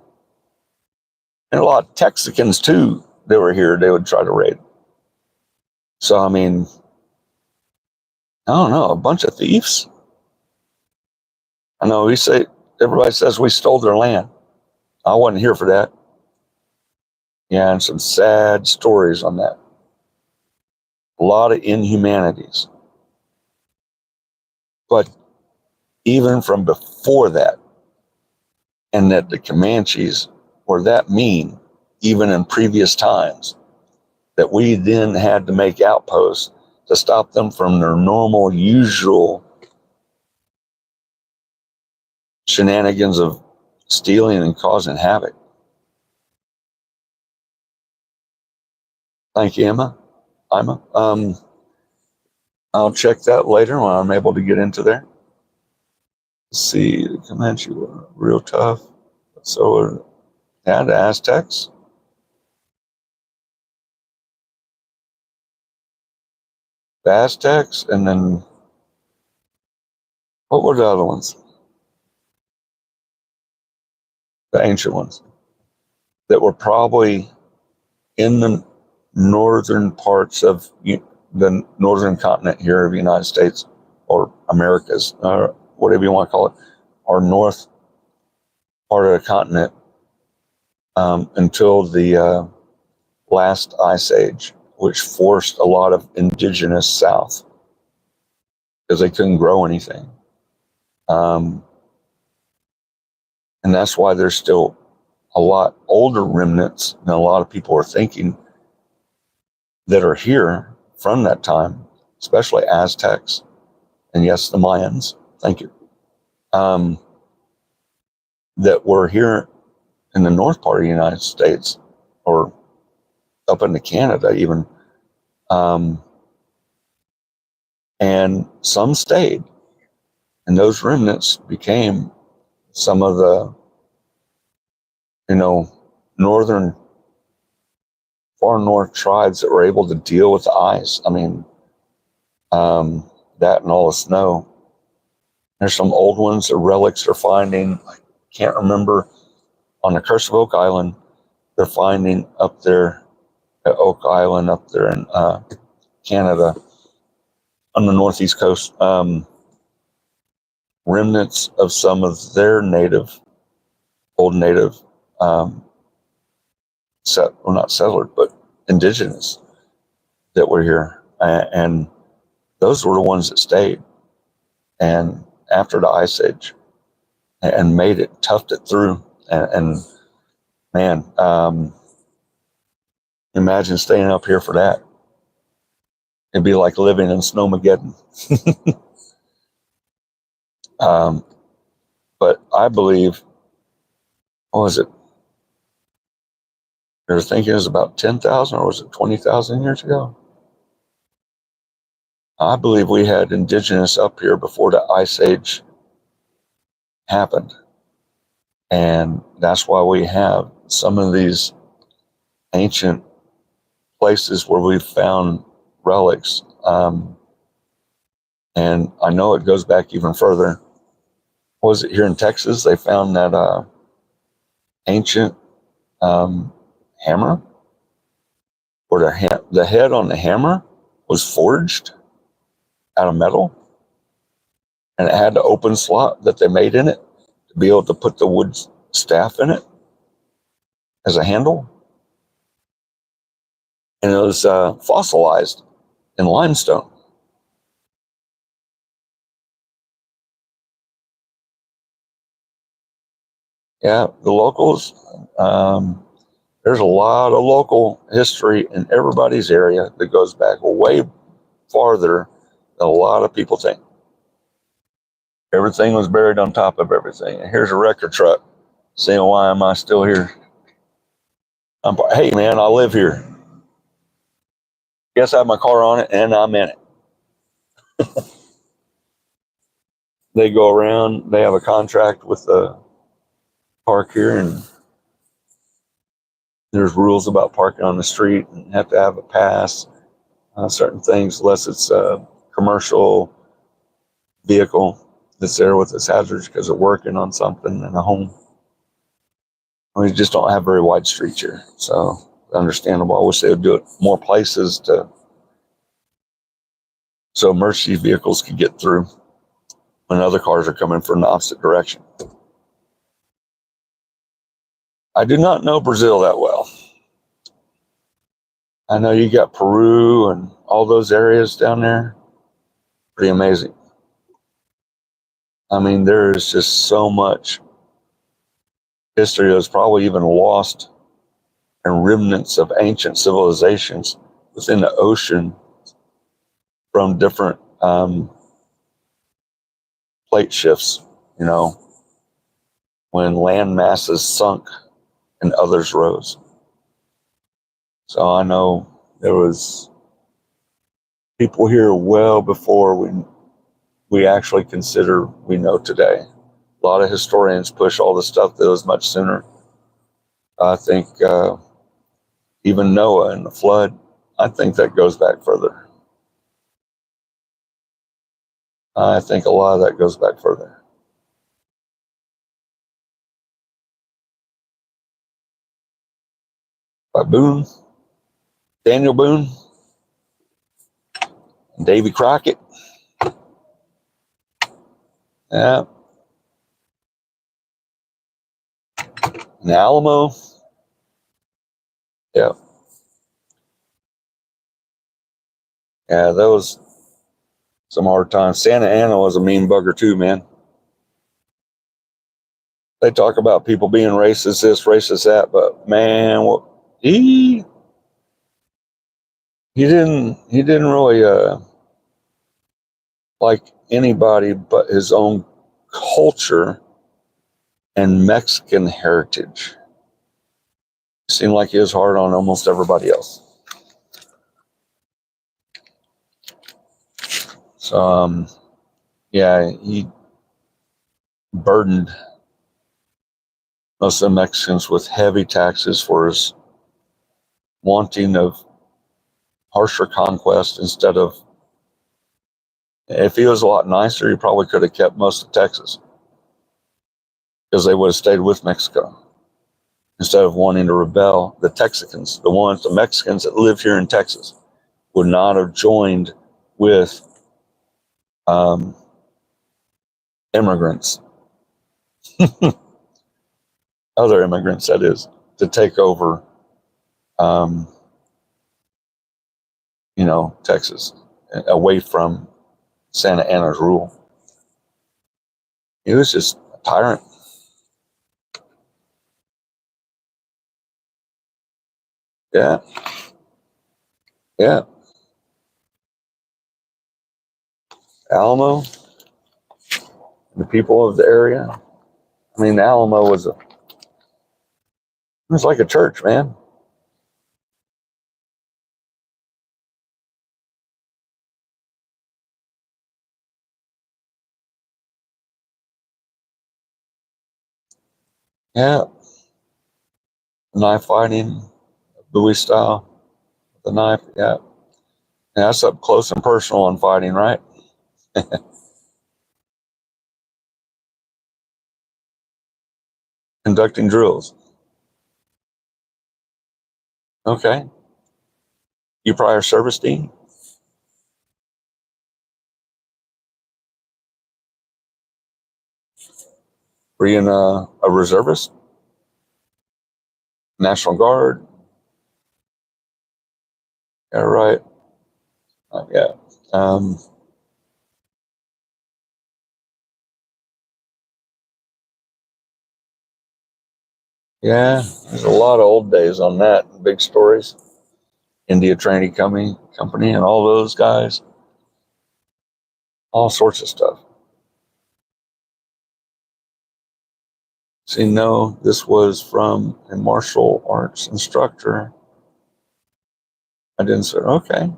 And a lot of Texicans too, they were here, they would try to raid. So, I mean, I don't know, a bunch of thieves. I know everybody says we stole their land. I wasn't here for that. Yeah, and some sad stories on that. A lot of inhumanities. But even from before that, and that the Comanches were that mean, even in previous times, that we then had to make outposts to stop them from their normal, usual shenanigans of stealing and causing havoc. Thank you, Emma. I'll check that later when I'm able to get into there. See, the Comanche were real tough. So, yeah, the Aztecs. The Aztecs, and then what were the other ones? The ancient ones that were probably in the northern parts of the northern continent here of the United States or Americas, or whatever you want to call it, or north part of the continent until the last ice age, which forced a lot of indigenous south because they couldn't grow anything. And that's why there's still a lot older remnants than a lot of people are thinking that are here from that time, especially Aztecs and yes, the Mayans. Thank you. That were here in the north part of the United States or up into Canada even. And some stayed, and those remnants became some of the, northern, far north tribes that were able to deal with the ice. I mean, that and all the snow. There's some old ones, the relics they're finding. I can't remember. On the Curse of Oak Island, they're finding up there at Oak Island up there in Canada on the northeast coast, remnants of some of their old native, not settlers, but indigenous that were here. And those were the ones that stayed. And after the Ice Age and made it, toughed it through. And man, imagine staying up here for that. It'd be like living in Snowmageddon. But I believe, what was it? You're thinking it was about 10,000 or was it 20,000 years ago? I believe we had indigenous up here before the Ice Age happened. And that's why we have some of these ancient places where we've found relics. And I know it goes back even further. Was it here in Texas? They found that ancient hammer, or the head on the hammer was forged out of metal, and it had the open slot that they made in it to be able to put the wood staff in it as a handle. And it was fossilized in limestone. Yeah, the locals, there's a lot of local history in everybody's area that goes back way farther than a lot of people think. Everything was buried on top of everything. And here's a wrecker truck saying, why am I still here? Hey, man, I live here. Yes, I have my car on it, and I'm in it. They go around. They have a contract with the park here, and there's rules about parking on the street and have to have a pass, certain things, unless it's a commercial vehicle that's there with its hazards because they're working on something in a home. We just don't have very wide streets here, so understandable. I wish they would do it more places so emergency vehicles could get through when other cars are coming from the opposite direction. I do not know Brazil that well. I know you got Peru and all those areas down there. Pretty amazing. I mean, there is just so much history that's probably even lost, and remnants of ancient civilizations within the ocean from different plate shifts, when land masses sunk and others rose. So I know there was people here well before we actually consider we know today. A lot of historians push all this stuff that was much sooner. I think even Noah and the flood, I think that goes back further. I think a lot of that goes back further. By Boone, Daniel Boone, and Davy Crockett. Yeah. And Alamo. Yeah. Yeah, that was some hard times. Santa Ana was a mean bugger too, man. They talk about people being racist, this, racist, that, but man, he didn't really like anybody but his own culture and Mexican heritage. It seemed like he was hard on almost everybody else. So yeah, he burdened most of the Mexicans with heavy taxes for his wanting of harsher conquest instead of, if he was a lot nicer, he probably could have kept most of Texas because they would have stayed with Mexico instead of wanting to rebel. The Texicans, the Mexicans that live here in Texas, would not have joined with immigrants, other immigrants, that is, to take over, Texas away from Santa Ana's rule. He was just a tyrant. Yeah. Yeah. Alamo, the people of the area. I mean, Alamo was like a church, man. Yeah. Knife fighting, Bowie style, the knife. Yeah. Yeah, that's up close and personal on fighting, right? Conducting drills. Okay. You prior service team? Were you in a reservist? National Guard? Yeah, right. Yeah. Yeah, there's a lot of old days on that. Big stories. India Training Company and all those guys. All sorts of stuff. See, no, this was from a martial arts instructor. I didn't say, okay. That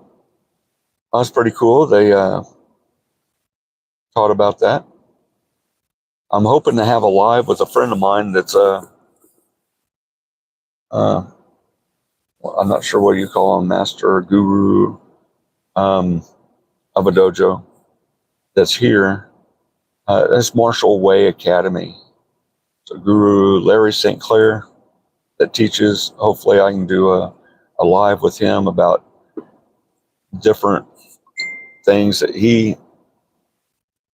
was pretty cool. They taught about that. I'm hoping to have a live with a friend of mine that's I'm not sure what you call him, master or guru of a dojo that's here. That's Marshall Way Academy. So Guru Larry St. Clair that teaches. Hopefully I can do a live with him about different things that he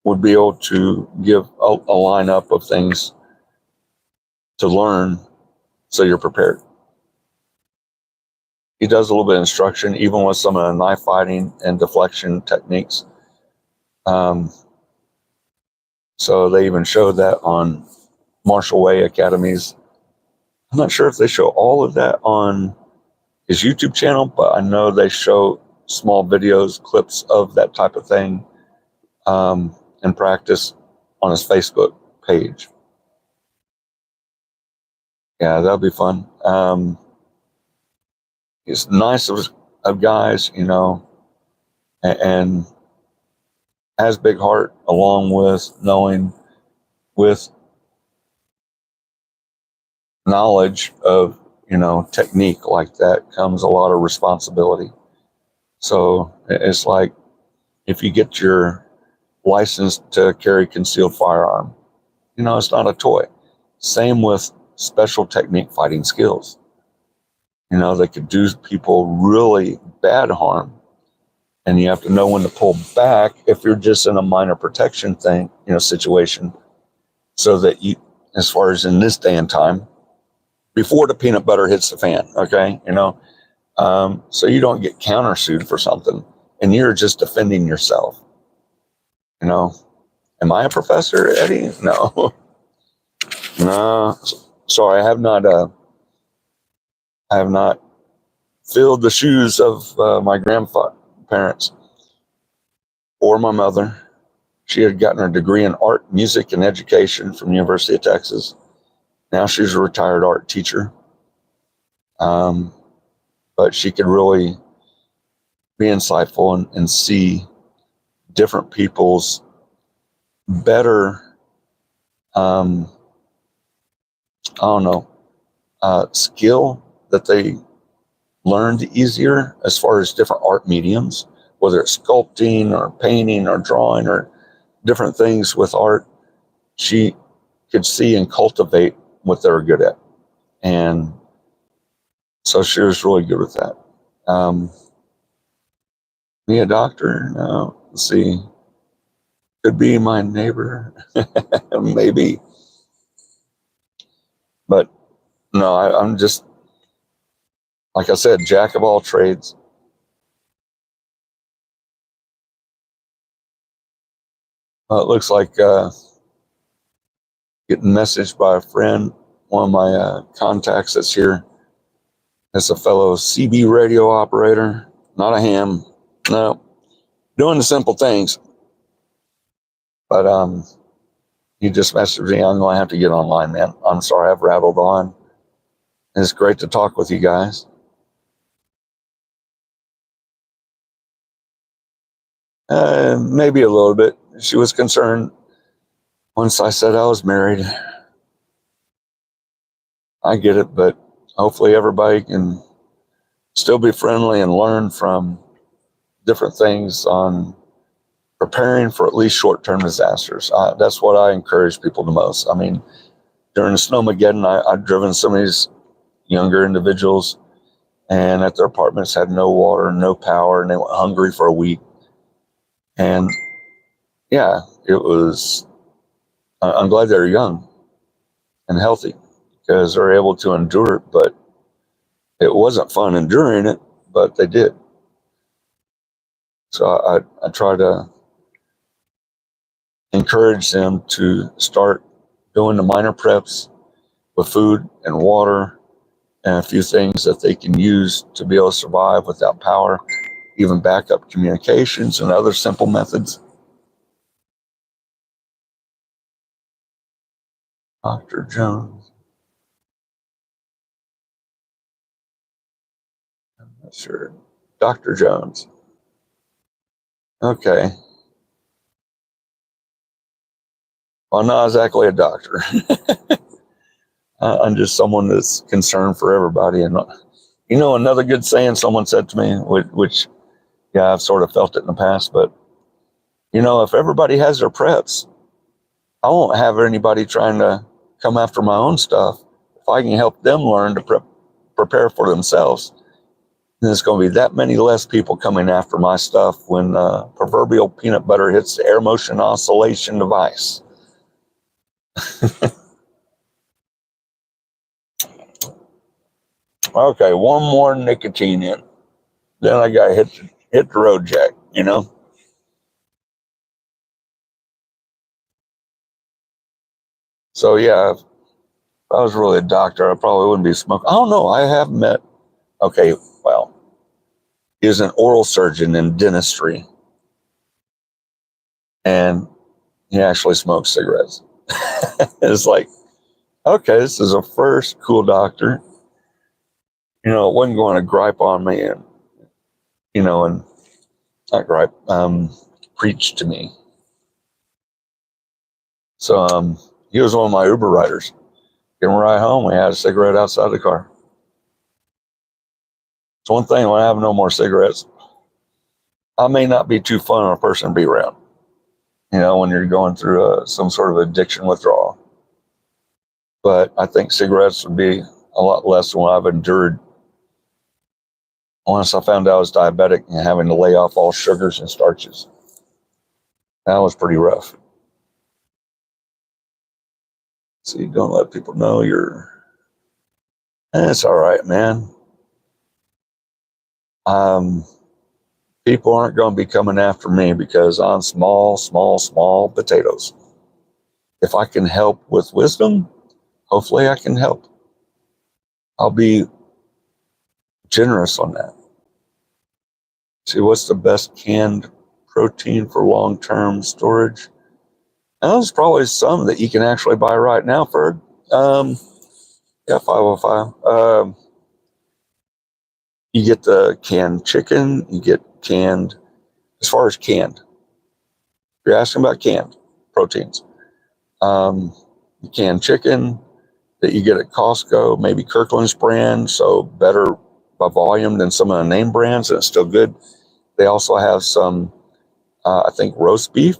would be able to give a lineup of things to learn so you're prepared. He does a little bit of instruction, even with some of the knife fighting and deflection techniques. So they even showed that on Marshall Way Academies. I'm not sure if they show all of that on his YouTube channel, but I know they show small videos, clips of that type of thing in practice on his Facebook page. Yeah, that'll be fun. He's nice of guys, and has big heart, along with knowing with knowledge of, technique like that comes a lot of responsibility. So it's like if you get your license to carry concealed firearm, it's not a toy. Same with special technique fighting skills. They could do people really bad harm, and you have to know when to pull back if you're just in a minor protection situation, so that you, as far as in this day and time, before the peanut butter hits the fan, okay, so you don't get countersued for something, and you're just defending yourself. Am I a professor, Eddie? No, no. Sorry, I have not filled the shoes of my grandparents or my mother. She had gotten her degree in art, music, and education from the University of Texas. Now she's a retired art teacher. But she could really be insightful and see different people's better, I don't know, skill that they learned easier as far as different art mediums, whether it's sculpting or painting or drawing or different things with art. She could see and cultivate what they were good at. And so she was really good with that. Me, a doctor? No. Let's see. Could be my neighbor. Maybe. But no, I'm just, like I said, jack of all trades. It looks like getting messaged by a friend, one of my contacts that's here. It's a fellow CB radio operator, not a ham. No, doing the simple things. But he just messaged me. I'm going to have to get online, man. I'm sorry, I've rattled on. It's great to talk with you guys. Maybe a little bit. She was concerned once I said I was married. I get it, but hopefully everybody can still be friendly and learn from different things on preparing for at least short-term disasters. That's what I encourage people the most. I mean, during the Snowmageddon, I've driven some of these younger individuals, and at their apartments had no water, no power, and they went hungry for a week. And yeah, I'm glad they're young and healthy because they're able to endure it, but it wasn't fun enduring it, but they did. So I try to encourage them to start doing the minor preps with food and water and a few things that they can use to be able to survive without power, even backup communications and other simple methods. Dr. Jones. I'm not sure. Dr. Jones. Okay. Well, not exactly a doctor. I'm just someone that's concerned for everybody. And, another good saying someone said to me, which yeah, I've sort of felt it in the past, but, if everybody has their preps, I won't have anybody trying to come after my own stuff. If I can help them learn to prepare for themselves, then there's going to be that many less people coming after my stuff when proverbial peanut butter hits the air motion oscillation device. Okay, one more nicotine in. Then I got to hit the road jack, So yeah, if I was really a doctor, I probably wouldn't be smoking. I don't know. I have met, okay, well, he was an oral surgeon in dentistry, and he actually smoked cigarettes. It's like, okay, this is a first cool doctor. It wasn't going to gripe on me and not gripe, preach to me. So he was one of my Uber riders Getting a ride home, we had a cigarette outside the car. It's one thing when I have no more cigarettes. I may not be too fun of a person to be around, when you're going through some sort of addiction withdrawal. But I think cigarettes would be a lot less than what I've endured once I found out I was diabetic and having to lay off all sugars and starches. That was pretty rough. So you don't let people know it's all right, man. People aren't going to be coming after me because I'm small potatoes. If I can help with wisdom, hopefully I can help. I'll be generous on that. See, what's the best canned protein for long-term storage? And there's probably some that you can actually buy right now, Ferg. 505. You get the canned chicken, you get canned, as far as canned. If you're asking about canned proteins, canned chicken that you get at Costco, maybe Kirkland's brand, so better by volume than some of the name brands, and it's still good. They also have some, I think, roast beef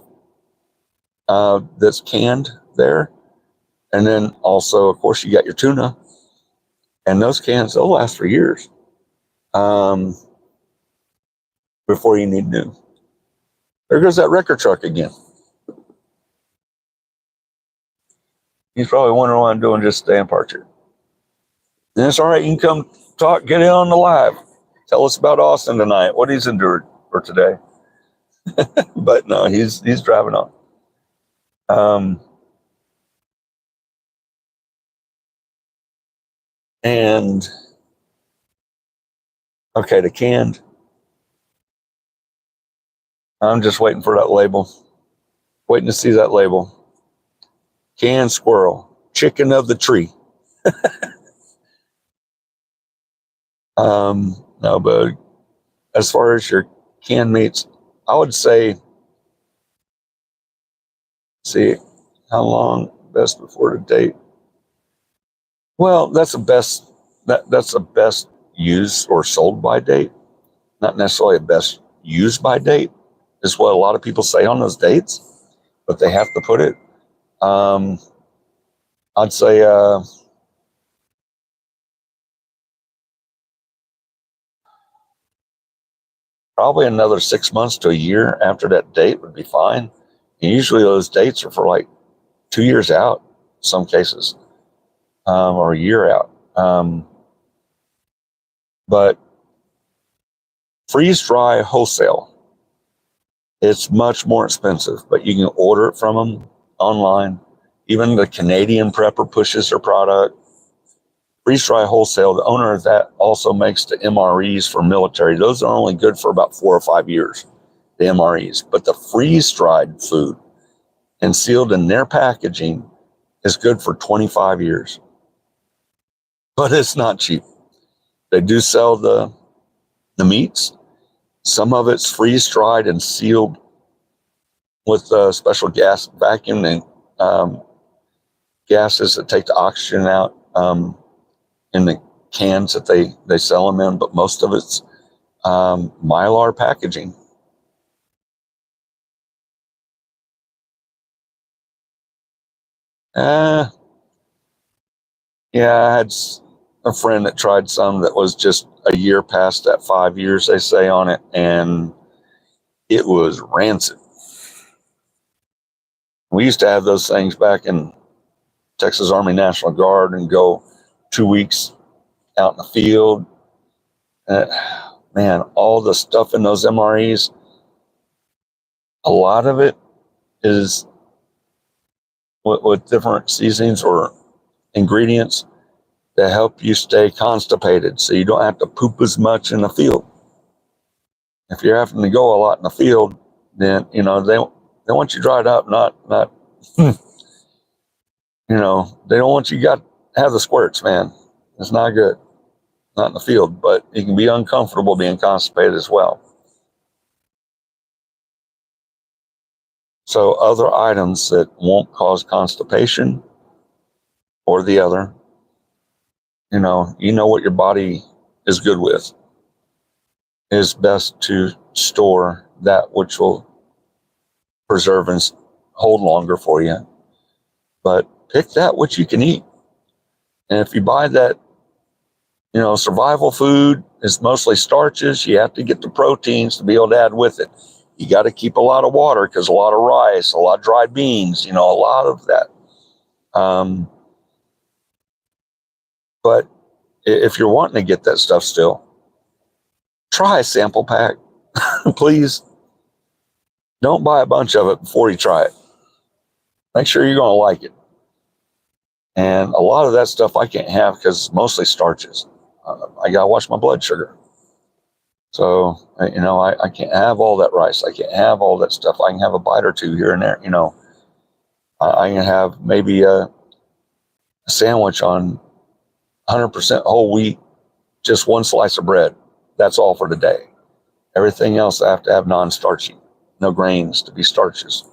that's canned there. And then also, of course, you got your tuna. And those cans, they'll last for years before you need new. There goes that record truck again. He's probably wondering why I'm doing just staying parked here. And it's all right. You can come talk, get in on the live. Tell us about Austin tonight, what he's endured for today. But no, he's driving on. And okay, the canned. I'm just waiting for that label. Waiting to see that label. Canned squirrel, chicken of the tree. No, but as far as your canned meats, I would say, see, how long best before the date? Well, that's the best used or sold by date, not necessarily a best used by date, is what a lot of people say on those dates, but they have to put it. I'd say probably another 6 months to a year after that date would be fine. And usually those dates are for like 2 years out, some cases, or a year out. But freeze dry wholesale, it's much more expensive, but you can order it from them online. Even the Canadian prepper pushes their product. Freeze dry wholesale, the owner of that also makes the MREs for military. Those are only good for about 4 or 5 years, the MREs. But the freeze dried food and sealed in their packaging is good for 25 years. But it's not cheap. They do sell the meats. Some of it's freeze dried and sealed with special gas vacuum and gases that take the oxygen out in the cans that they sell them in. But most of it's Mylar packaging. Yeah, I had a friend that tried some that was just a year past that 5 years they say on it, and it was rancid. We used to have those things back in Texas Army National Guard and go 2 weeks out in the field. Man, all the stuff in those MREs, a lot of it is with different seasonings or ingredients that help you stay constipated so you don't have to poop as much in the field. If you're having to go a lot in the field, then they want you dried up, not they don't want you have the squirts, man. It's not good. Not in the field, but it can be uncomfortable being constipated as well. So other items that won't cause constipation or the other you know what your body is good with. It's best to store that which will preserve and hold longer for you. But pick that which you can eat. And if you buy that, survival food is mostly starches, you have to get the proteins to be able to add with it. You got to keep a lot of water because a lot of rice, a lot of dried beans, a lot of that. But if you're wanting to get that stuff still, try a sample pack. Please don't buy a bunch of it before you try it. Make sure you're going to like it. And a lot of that stuff I can't have because it's mostly starches. I got to watch my blood sugar. So, I can't have all that rice. I can't have all that stuff. I can have a bite or two here and there. I can have maybe a sandwich on 100% whole wheat, just one slice of bread. That's all for the day. Everything else I have to have non-starchy. No grains to be starches.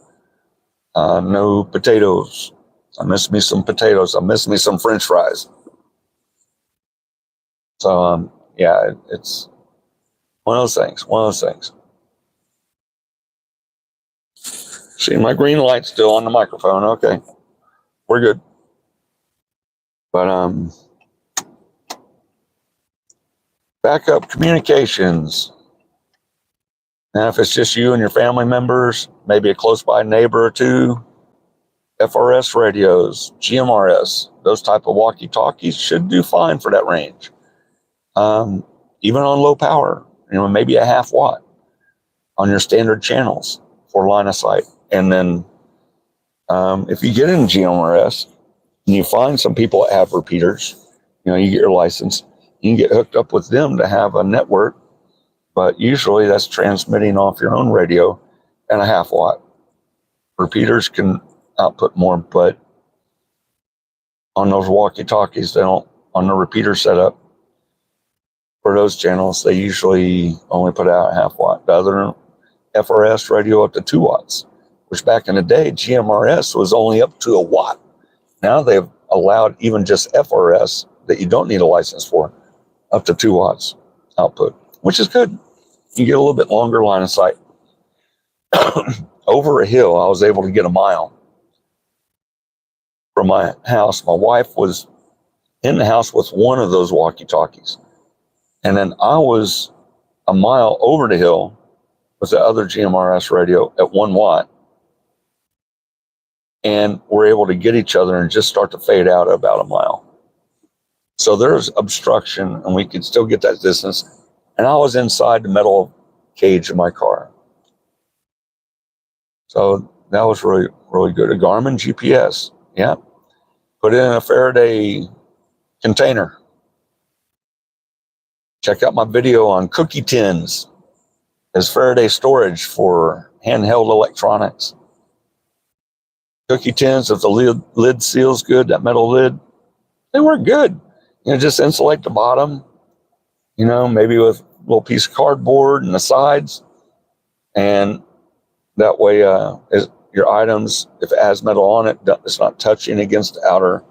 No potatoes. I miss me some potatoes. I miss me some French fries. So, it's one of those things. See, my green light's still on the microphone. Okay, we're good. But backup communications. Now, if it's just you and your family members, maybe a close by neighbor or two, FRS radios, GMRS, those type of walkie-talkies should do fine for that range. Even on low power, maybe a half watt on your standard channels for line of sight. And then if you get in GMRS and you find some people that have repeaters, you get your license, you can get hooked up with them to have a network, but usually that's transmitting off your own radio and a half watt. Repeaters can output more, but on those walkie-talkies, they don't, on the repeater setup for those channels, they usually only put out a half watt. The other FRS radio up to 2 watts, which back in the day, GMRS was only up to a watt. Now they've allowed even just FRS that you don't need a license for, up to 2 watts output, which is good. You get a little bit longer line of sight. Over a hill, I was able to get a mile from my house. My wife was in the house with one of those walkie-talkies. And then I was a mile over the hill with the other GMRS radio at 1 watt. And we're able to get each other and just start to fade out at about a mile. So there's obstruction and we could still get that distance. And I was inside the metal cage of my car. So that was really, really good. A Garmin GPS. Yeah. Put it in a Faraday container. Check out my video on cookie tins as Faraday storage for handheld electronics. Cookie tins, if the lid seals good, that metal lid, they work good. Just insulate the bottom, maybe with a little piece of cardboard and the sides. And that way, your items, if it has metal on it, it's not touching against the outer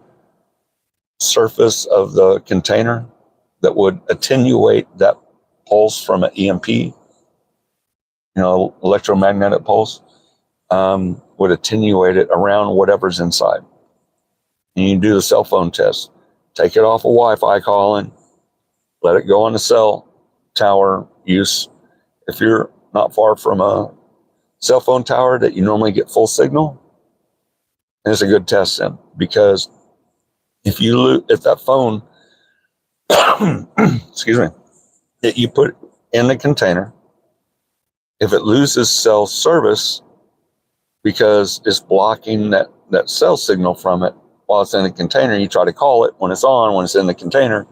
surface of the container that would attenuate that pulse from an EMP, electromagnetic pulse, would attenuate it around whatever's inside. And you can do the cell phone test. Take it off of Wi-Fi calling, let it go on the cell tower use. If you're not far from a cell phone tower that you normally get full signal, it's a good test then, because if that phone, excuse me, that you put in the container, if it loses cell service because it's blocking that cell signal from it while it's in the container, you try to call it when it's on, when it's in the container,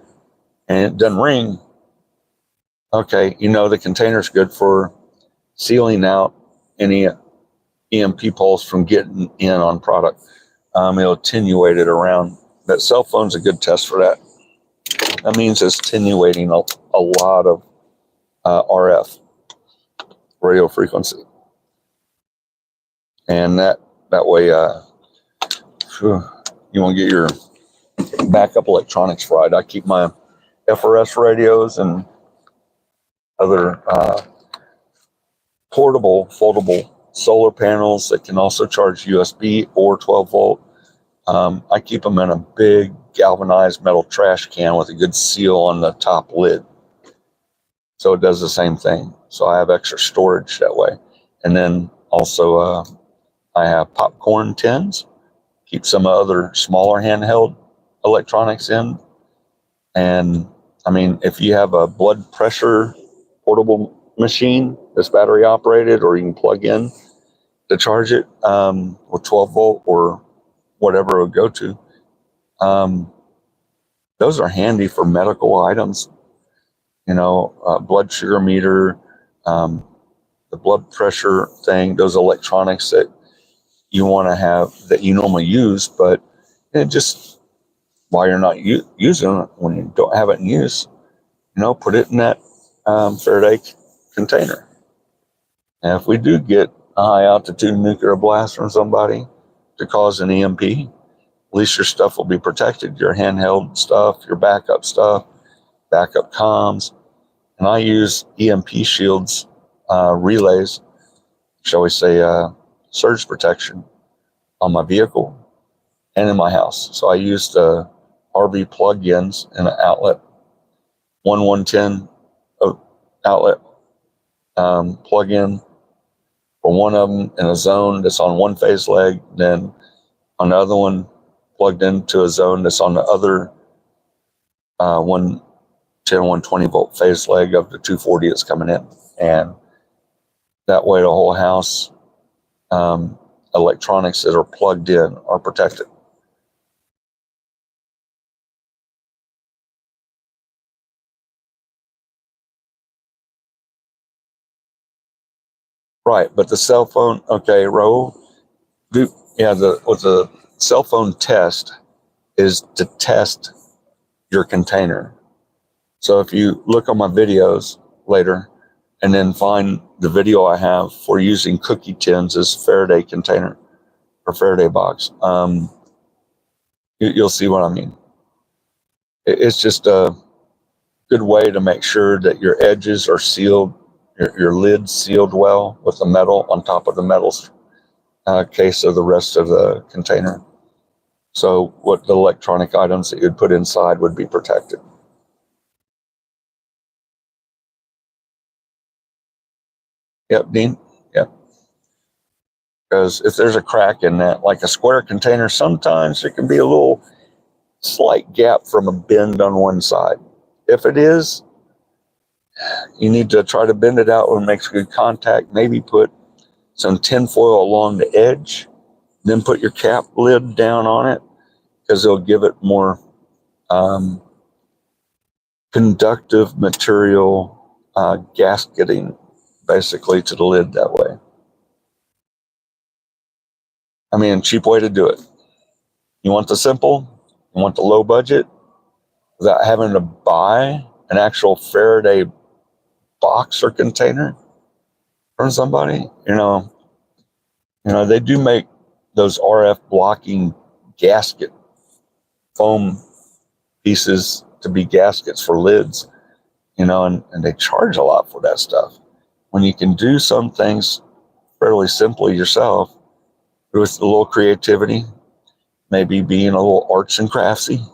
and it doesn't ring, okay, the container's good for sealing out any EMP pulse from getting in on product. It'll attenuate it around. That cell phone's a good test for that. That means it's attenuating a lot of RF, radio frequency. And that way, you won't get your backup electronics right. I keep my FRS radios and other portable, foldable solar panels that can also charge USB or 12 volt. I keep them in a big galvanized metal trash can with a good seal on the top lid. So it does the same thing. So I have extra storage that way. And then also I have popcorn tins, keep some other smaller handheld electronics in. And I mean, if you have a blood pressure portable machine that's battery operated, or you can plug in to charge it with 12 volt or whatever it would go to, those are handy for medical items. Blood sugar meter, the blood pressure thing, those electronics that you want to have that you normally use, but just while you're not using it, when you don't have it in use, put it in that Faraday container. And if we do get a high altitude nuclear blast from somebody to cause an EMP, at least your stuff will be protected. Your handheld stuff, your backup stuff, backup comms. And I use EMP shields, relays, shall we say, surge protection on my vehicle and in my house. So I used RV plug-ins in an outlet, 110 outlet plug-in for one of them in a zone that's on one phase leg, then another one plugged into a zone that's on the other 110, 120 volt phase leg of the 240 that's coming in. And that way the whole house electronics that are plugged in are protected. Right, but the cell phone, okay, Raul, the cell phone test is to test your container. So if you look on my videos later and then find the video I have for using cookie tins as Faraday container or Faraday box, you'll see what I mean. It's just a good way to make sure that your edges are sealed, your lid's sealed well with the metal on top of the metal case of the rest of the container. So what the electronic items that you'd put inside would be protected. Yep, Dean. Yep. Because if there's a crack in that, like a square container, sometimes there can be a little slight gap from a bend on one side. If it is, you need to try to bend it out when it makes good contact. Maybe put some tin foil along the edge, then put your cap lid down on it, because it'll give it more conductive material gasketing, basically, to the lid that way. I mean, cheap way to do it. You want the simple, you want the low budget, without having to buy an actual Faraday box or container from somebody. They do make those RF blocking gasket foam pieces to be gaskets for lids, and they charge a lot for that stuff. When you can do some things fairly simply yourself with a little creativity, maybe being a little arts and craftsy,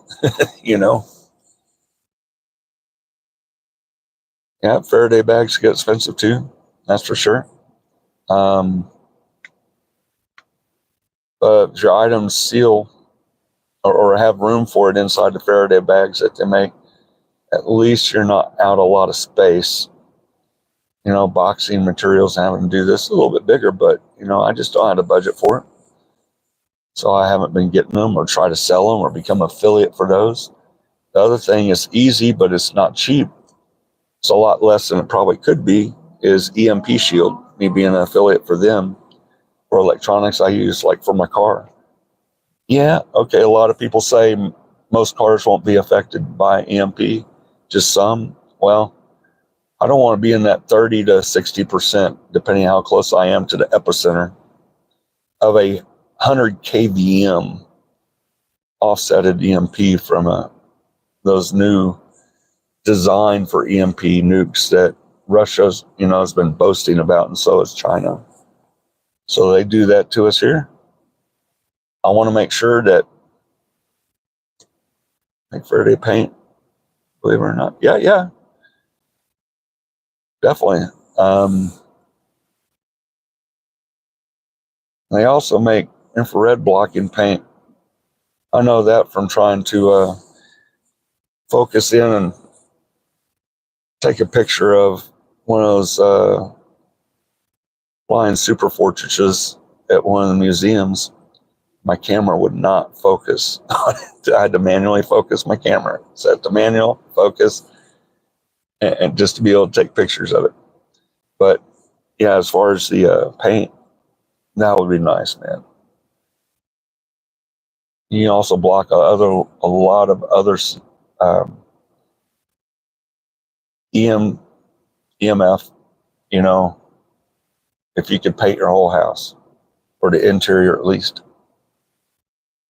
Yeah, Faraday bags get expensive too, that's for sure. But if your items seal or have room for it inside the Faraday bags that they make, at least you're not out a lot of space. Boxing materials, having to do this a little bit bigger, but I just don't have a budget for it. So I haven't been getting them or try to sell them or become an affiliate for those. The other thing is easy, but it's not cheap. It's a lot less than it probably could be, is EMP Shield, me being an affiliate for them for electronics I use, like for my car. Yeah, okay, a lot of people say most cars won't be affected by EMP, just some. Well, I don't want to be in that 30 to 60%, depending how close I am to the epicenter of a 100 kVm offsetted EMP from those new design for EMP nukes that Russia's, has been boasting about, and so has China. So they do that to us here. I want to make sure that, like Faraday paint, believe it or not. Yeah, definitely. They also make infrared blocking paint. I know that from trying to focus in and take a picture of one of those flying super fortresses at one of the museums. My camera would not focus on it. I had to manually focus my camera. Set the manual focus, and just to be able to take pictures of it. But yeah, as far as the paint, that would be nice, man. You can also block a lot of other EMF. If you could paint your whole house, or the interior at least.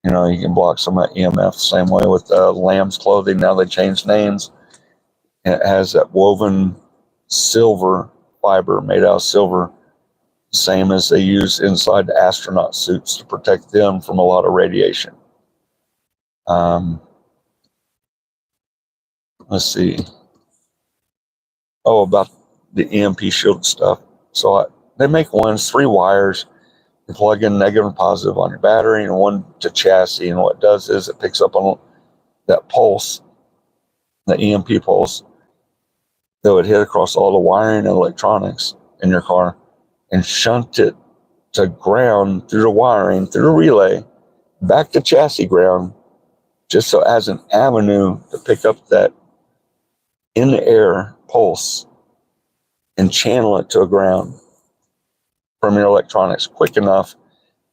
You can block some of that EMF. Same way with lamb's clothing. Now they changed names. And it has that woven silver fiber made out of silver, same as they use inside the astronaut suits to protect them from a lot of radiation. Let's see. Oh, about the EMP shield stuff. So they make ones, 3 wires. You plug in negative and positive on your battery and one to chassis. And what it does is it picks up on that pulse, the EMP pulse, that would hit across all the wiring and electronics in your car and shunt it to ground through the wiring, through the relay, back to chassis ground, just so as an avenue to pick up that in the air pulse and channel it to a ground from your electronics quick enough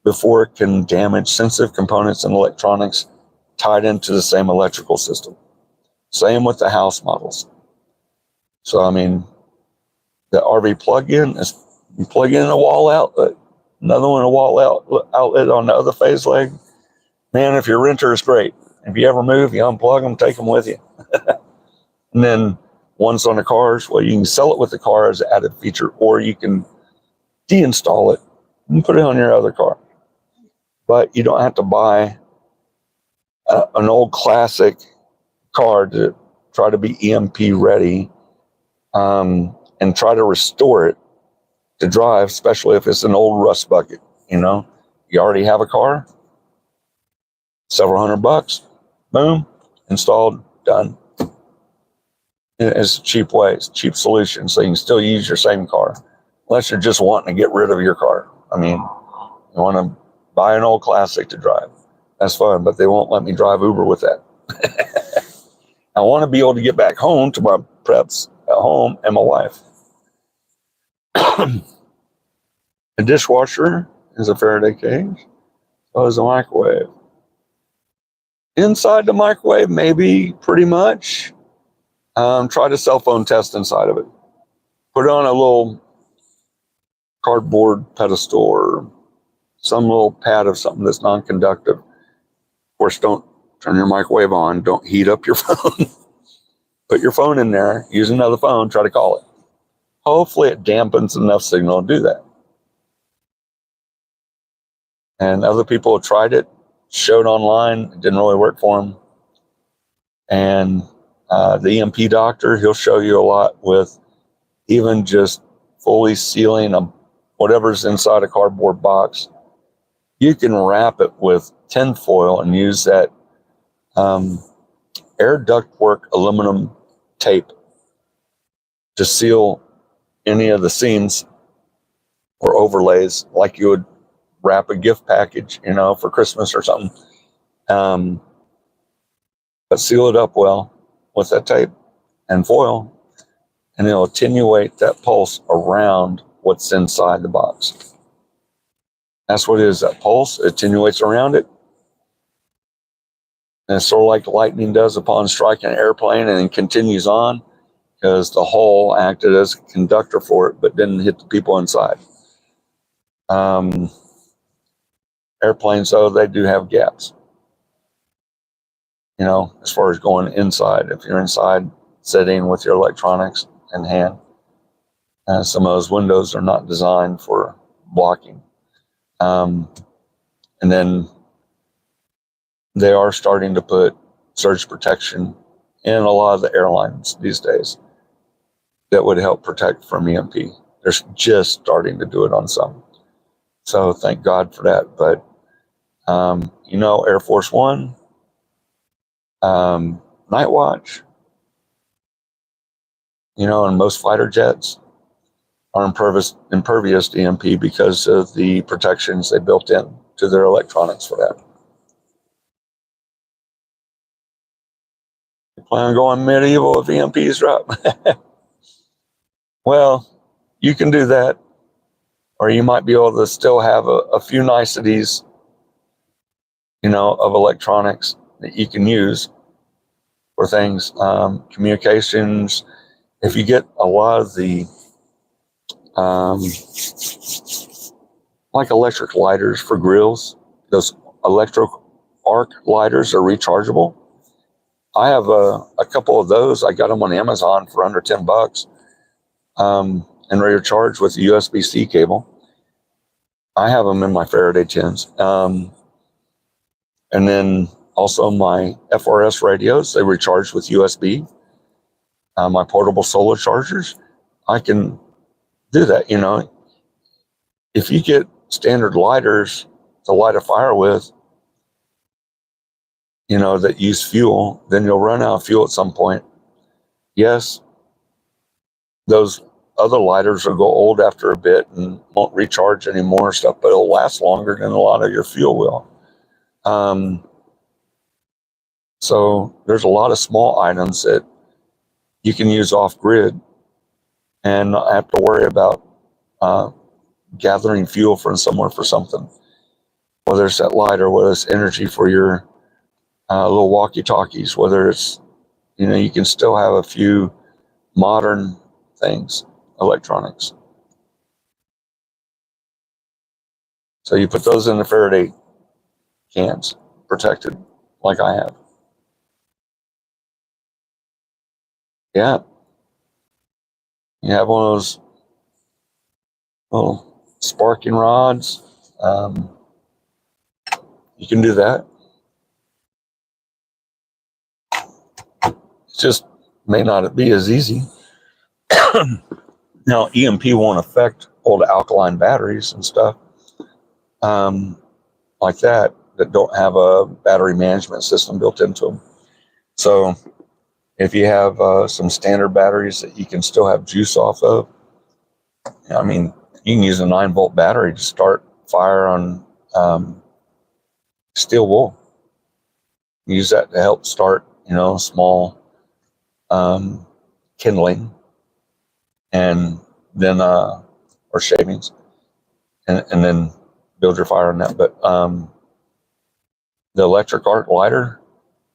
before it can damage sensitive components and electronics tied into the same electrical system. Same with the house models. So, the RV plug-in is you plug in a wall outlet, another one a wall outlet on the other phase leg. Man, if your renter is great. If you ever move, you unplug them, take them with you. And then one's on the cars. Well, you can sell it with the car as an added feature, or you can deinstall it and put it on your other car. But you don't have to buy an old classic car to try to be EMP ready and try to restore it to drive, especially if it's an old rust bucket. You already have a car, several $100, boom, installed, done. It's a cheap way, it's a cheap solution, so you can still use your same car, unless you're just wanting to get rid of your car. You want to buy an old classic to drive. That's fine, but they won't let me drive Uber with that. I want to be able to get back home to my preps at home and my wife. A dishwasher is a Faraday cage. So is a microwave. Inside the microwave, maybe pretty much. Try the cell phone test inside of it. Put it on a little cardboard pedestal or some little pad of something that's non-conductive. Of course, don't turn your microwave on. Don't heat up your phone. Put your phone in there. Use another phone. Try to call it. Hopefully it dampens enough signal to do that. And other people have tried it, showed online, it didn't really work for them. And the EMP doctor, he'll show you a lot with even just fully sealing whatever's inside a cardboard box. You can wrap it with tin foil and use that air ductwork aluminum tape to seal any of the seams or overlays, like you would wrap a gift package, for Christmas or something. But seal it up well with that tape and foil, and it'll attenuate that pulse around what's inside the box. That's what it is. That pulse attenuates around it. And it's sort of like lightning does upon striking an airplane, and then continues on, because the hole acted as a conductor for it, but didn't hit the people inside. Airplanes, though, they do have gaps. as far as going inside. If you're inside sitting with your electronics in hand, some of those windows are not designed for blocking. And then they are starting to put surge protection in a lot of the airlines these days that would help protect from EMP. They're just starting to do it on some. So thank God for that. But, Air Force One, Night Watch, and most fighter jets are impervious to EMP because of the protections they built in to their electronics for that. You plan on going medieval if EMPs drop? Well, you can do that, or you might be able to still have a few niceties, of electronics that you can use for things, communications. If you get a lot of the like electric lighters for grills, those electric arc lighters are rechargeable. I have a couple of those. I got them on Amazon for under $10, and they're charged with a USB-C cable. I have them in my Faraday tins. And then also my FRS radios, they recharge with USB. My portable solar chargers, I can do that. If you get standard lighters to light a fire with, that use fuel, then you'll run out of fuel at some point. Yes, those other lighters will go old after a bit and won't recharge anymore and stuff, but it'll last longer than a lot of your fuel will. So there's a lot of small items that you can use off grid and not have to worry about gathering fuel from somewhere for something, whether it's that light or whether it's energy for your little walkie-talkies, whether it's, you can still have a few modern things, electronics. So you put those in the Faraday cans, protected, like I have. Yeah. You have one of those little sparking rods. You can do that. It just may not be as easy. Now, EMP won't affect old alkaline batteries and stuff like that don't have a battery management system built into them. So if you have some standard batteries that you can still have juice off of, you can use a 9-volt battery to start fire on steel wool. Use that to help start, small kindling, and then or shavings, and then build your fire on that. But the electric arc lighter,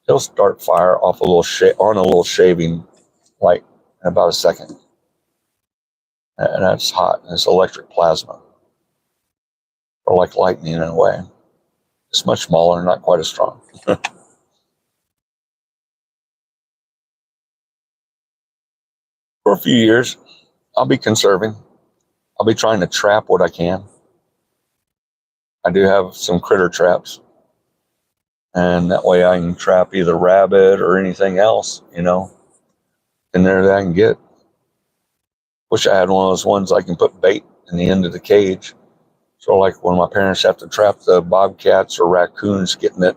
it'll start fire off on a little shaving light in about a second, and that's hot. It's electric plasma, or like lightning in a way. It's much smaller, not quite as strong. For a few years, I'll be conserving. I'll be trying to trap what I can. I do have some critter traps, and that way I can trap either rabbit or anything else, in there that I can get. Wish I had one of those ones I can put bait in the end of the cage. So like when my parents have to trap the bobcats or raccoons getting at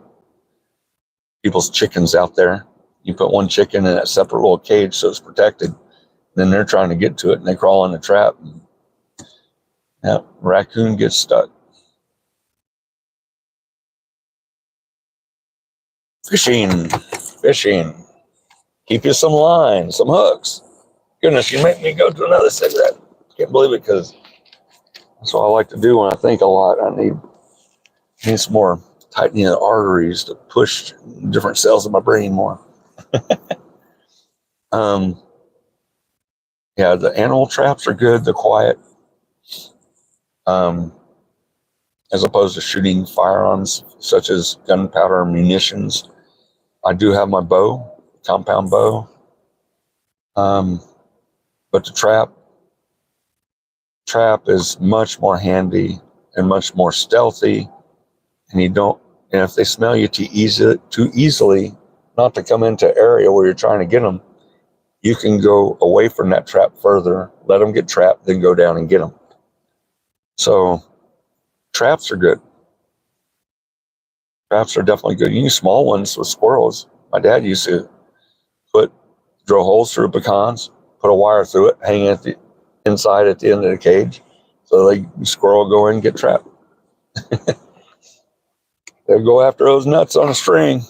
people's chickens out there, you put one chicken in a separate little cage so it's protected. Then they're trying to get to it and they crawl in the trap. And, raccoon gets stuck. Fishing. Keep you some line, some hooks. Goodness, you make me go to another cigarette. Can't believe it, because that's what I like to do when I think a lot. I need some more tightening of the arteries to push different cells in my brain more. Yeah, the animal traps are good. They're quiet. As opposed to shooting firearms such as gunpowder or munitions. I do have my bow, compound bow, but the trap is much more handy and much more stealthy, and and if they smell you too easily, not to come into area where you're trying to get them, you can go away from that trap further, let them get trapped, then go down and get them. So traps are good. Traps are definitely good. You use small ones with squirrels. My dad used to drill holes through pecans, put a wire through it, hang it inside at the end of the cage, so the squirrel will go in and get trapped. They'll go after those nuts on a string.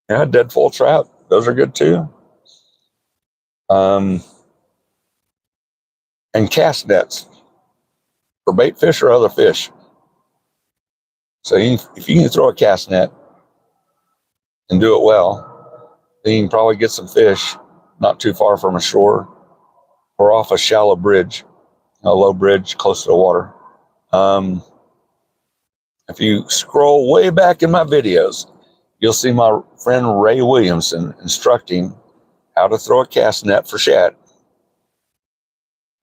Yeah, deadfall trap. Those are good too. And cast nets for bait fish or other fish. So if you can throw a cast net and do it well, then you can probably get some fish not too far from a shore or off a shallow bridge, a low bridge close to the water. If you scroll way back in my videos, you'll see my friend Ray Williamson instructing how to throw a cast net for shad.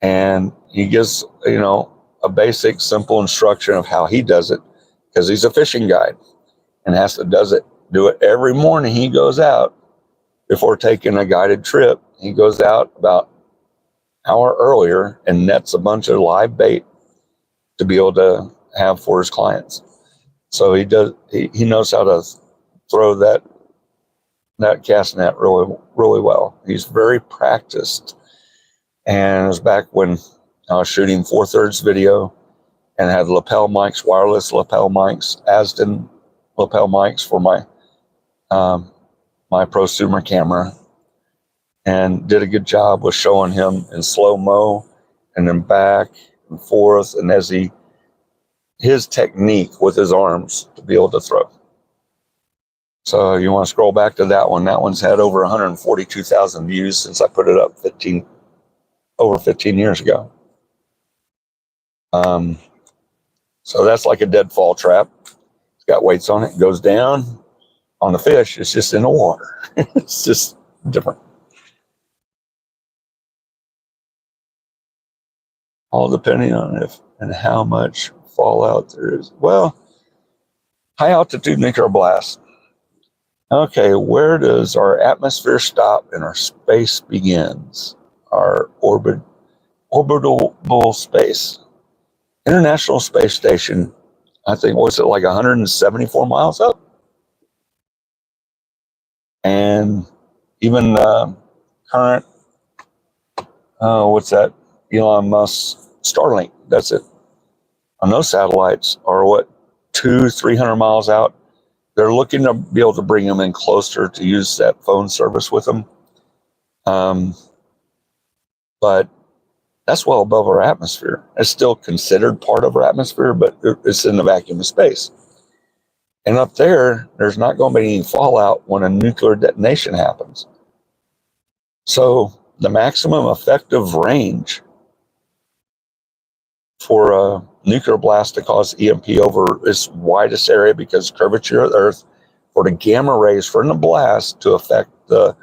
And he gives, a basic, simple instruction of how he does it, because he's a fishing guide and do it every morning. He goes out before taking a guided trip. He goes out about an hour earlier and nets a bunch of live bait to be able to have for his clients. So he knows how to throw that cast net really, really well. He's very practiced. And it was back when I was shooting 4/3 video and had lapel mics, wireless lapel mics, Asden lapel mics for my prosumer camera, and did a good job with showing him in slow-mo and then back and forth, and his technique with his arms to be able to throw. So you want to scroll back to that one. That one's had over 142,000 views since I put it up over 15 years ago. So that's like a deadfall trap. It's got weights on it, goes down. On the fish, it's just in the water. It's just different. All depending on if and how much fallout there is. Well, high altitude nuclear blast. Okay, where does our atmosphere stop and our space begins? Our orbital space. International Space Station, I think, was it like 174 miles up? And even current, what's that? Elon Musk Starlink, that's it. On those satellites are 200-300 miles out. They're looking to be able to bring them in closer to use that phone service with them. But that's well above our atmosphere. It's still considered part of our atmosphere, but it's in the vacuum of space. And up there's not going to be any fallout when a nuclear detonation happens. So the maximum effective range for a nuclear blast to cause EMP over its widest area, because curvature of the Earth, for the gamma rays from the blast to affect the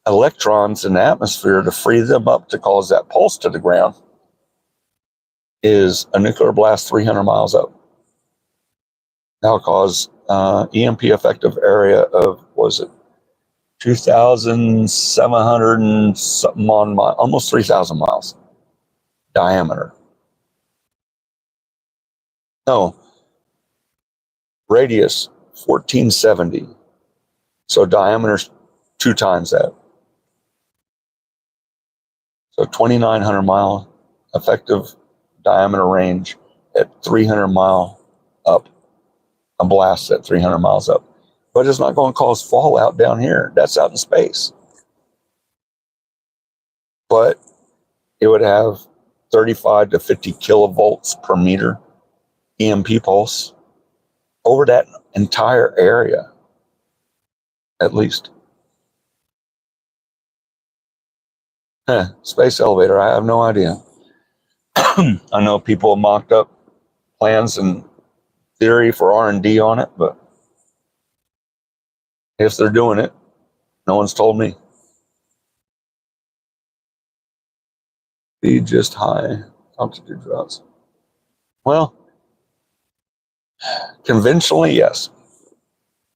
electrons in the atmosphere to free them up to cause that pulse to the ground, is a nuclear blast 300 miles up. That'll cause EMP effective area of, 2,700 and something almost 3,000 miles diameter. No, radius 1470. So diameter's 2 times that. So 2,900 mile effective diameter range at 300 mile up. A blast at 300 miles up. But it's not going to cause fallout down here. That's out in space. But it would have 35 to 50 kilovolts per meter EMP pulse over that entire area, at least. Space elevator, I have no idea. I know people have mocked up plans and theory for R&D on it, but if they're doing it, no one's told me. Be just high altitude routes. Well, conventionally, yes.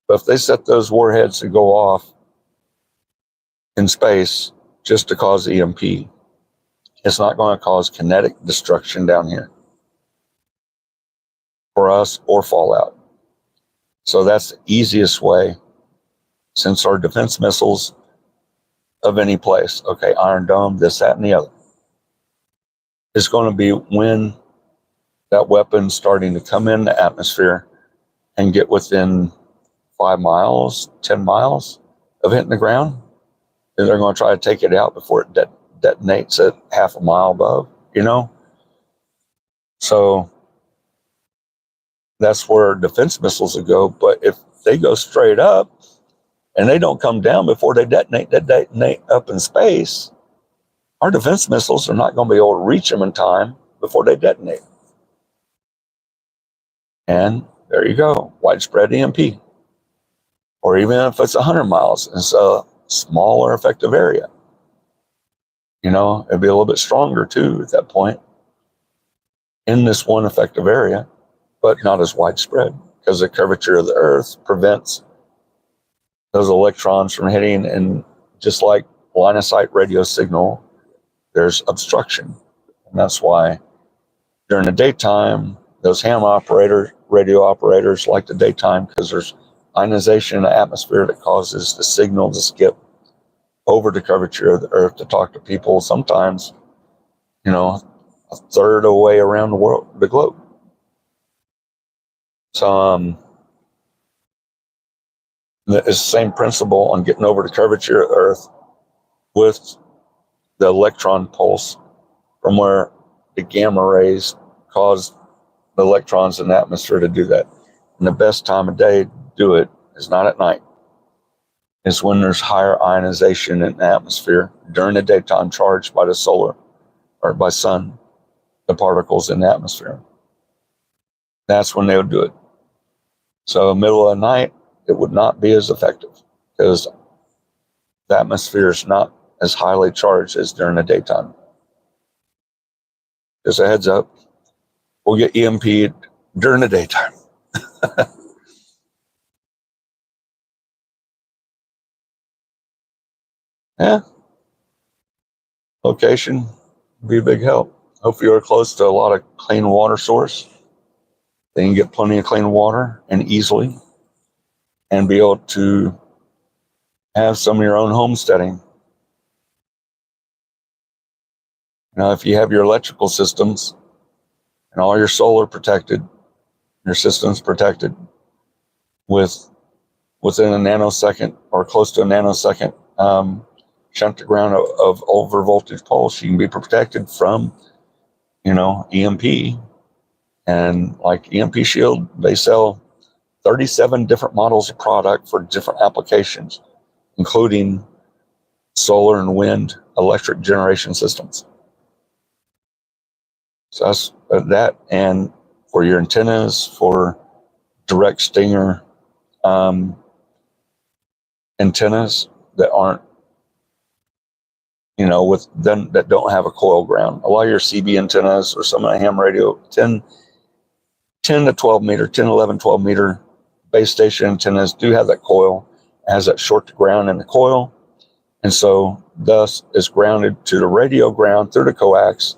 But if they set those warheads to go off in space just to cause EMP, it's not going to cause kinetic destruction down here for us or fallout. So that's the easiest way, since our defense missiles of any place, okay, Iron Dome, this, that, and the other, is going to be when that weapon's starting to come in the atmosphere and get within 5 miles, 10 miles of hitting the ground. And they're going to try to take it out before it detonates at half a mile above, So that's where defense missiles will go. But if they go straight up and they don't come down before they detonate up in space, our defense missiles are not going to be able to reach them in time before they detonate. And there you go, widespread EMP. Or even if it's 100 miles, it's a smaller effective area. It'd be a little bit stronger too at that point in this one effective area, but not as widespread because the curvature of the Earth prevents those electrons from hitting. And just like line of sight radio signal, there's obstruction. And that's why during the daytime, those ham operators, radio operators like the daytime because there's ionization in the atmosphere that causes the signal to skip over the curvature of the Earth to talk to people sometimes, a third of the way around the globe. So it's the same principle on getting over the curvature of the Earth with the electron pulse from where the gamma rays cause the electrons in the atmosphere to do that. And the best time of day to do it is not at night. It's when there's higher ionization in the atmosphere during the daytime charged by the solar or by sun, the particles in the atmosphere. That's when they would do it. So middle of the night, it would not be as effective because the atmosphere is not as highly charged as during the daytime. Just a heads up, we'll get EMP'd during the daytime. Yeah. Location would be a big help. Hopefully you're close to a lot of clean water source. They can get plenty of clean water and easily and be able to have some of your own homesteading. If you have your electrical systems and all your solar protected, your system's protected within a nanosecond or close to a nanosecond shunt to ground of over voltage pulse, you can be protected from, EMP. And like EMP Shield, they sell 37 different models of product for different applications, including solar and wind electric generation systems. So that's that. And for your antennas, for direct stinger antennas that aren't, with them that don't have a coil ground. A lot of your CB antennas or some of the ham radio, 10 to 12 meter, 10, 11, 12 meter base station antennas do have that coil, has that short to ground in the coil. And so thus is grounded to the radio ground through the coax.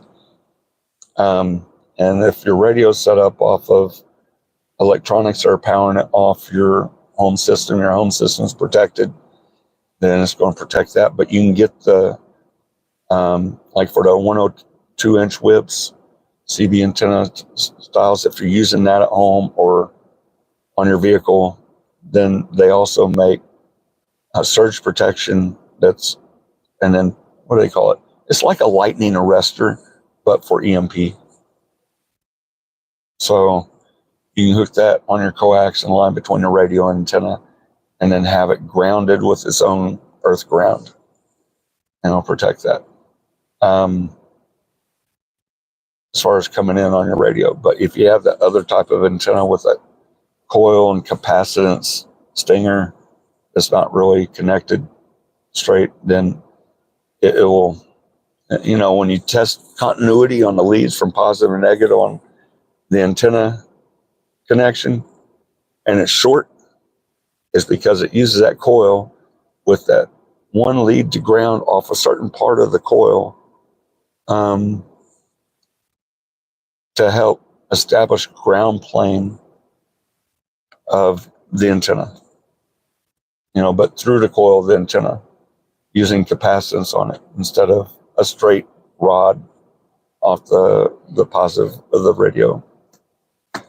And if your radio is set up off of electronics that are powering it off your home system is protected, then it's going to protect that. But you can get the, like for the 102-inch whips, CB antenna styles, if you're using that at home or on your vehicle, then they also make a surge protection and then what do they call it? It's like a lightning arrestor, but for EMP. So you can hook that on your coax and line between the radio and antenna and then have it grounded with its own earth ground. And it'll protect that. As far as coming in on your radio. But if you have that other type of antenna with coil and capacitance stinger is not really connected straight, then it will, when you test continuity on the leads from positive and negative on the antenna connection and it's short, is because it uses that coil with that one lead to ground off a certain part of the coil to help establish ground plane of the antenna, but through the coil of the antenna, using capacitance on it instead of a straight rod off the positive of the radio. I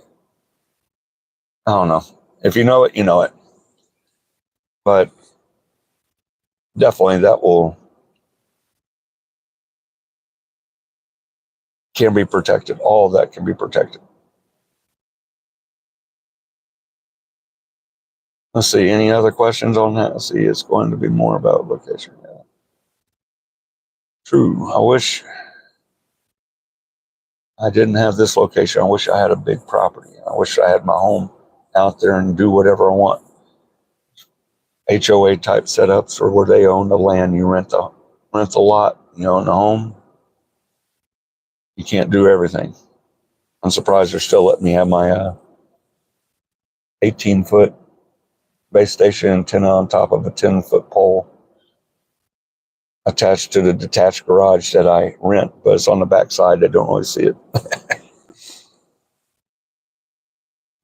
don't know. If you know it, you know it. But definitely that can be protected. All of that can be protected. Let's see, any other questions on that? Let's see, it's going to be more about location. Yeah. True. I wish I didn't have this location. I wish I had a big property. I wish I had my home out there and do whatever I want. HOA type setups, or where they own the land, you rent the lot, in the home. You can't do everything. I'm surprised they're still letting me have my 18-foot base station antenna on top of a 10-foot pole attached to the detached garage that I rent, but it's on the back side. They don't really see it.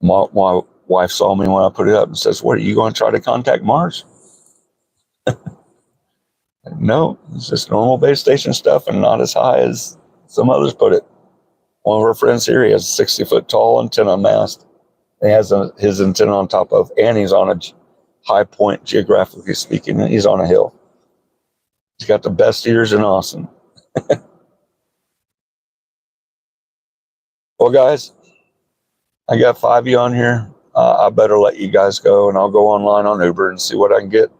My wife saw me when I put it up and says, "What, are you going to try to contact Mars?" No, it's just normal base station stuff and not as high as some others put it. One of our friends here, he has a 60-foot tall antenna mast. He has his antenna on top of, and he's on a high point, geographically speaking, and he's on a hill. He's got the best ears in Austin. Well, guys, I got 5 of you on here. I better let you guys go, and I'll go online on Uber and see what I can get.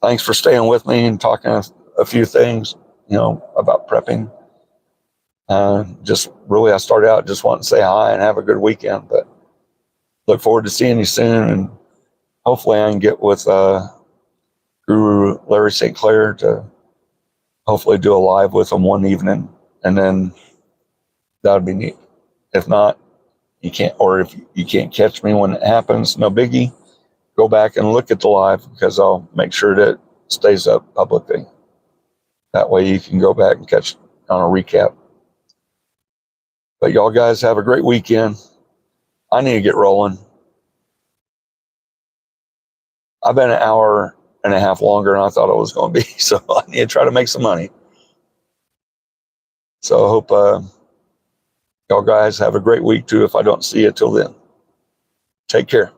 Thanks for staying with me and talking a few things, about prepping. Just really, I started out just wanting to say hi and have a good weekend, but look forward to seeing you soon. And hopefully I can get with Guru Larry St. Clair to hopefully do a live with him one evening, and then that would be neat. If not, you can't, or if you can't catch me when it happens, no biggie. Go back and look at the live, because I'll make sure that it stays up publicly. That way you can go back and catch on a recap. But y'all guys have a great weekend. I need to get rolling. I've been an hour and a half longer than I thought I was going to be, so I need to try to make some money. So I hope y'all guys have a great week too, if I don't see you till then. Take care.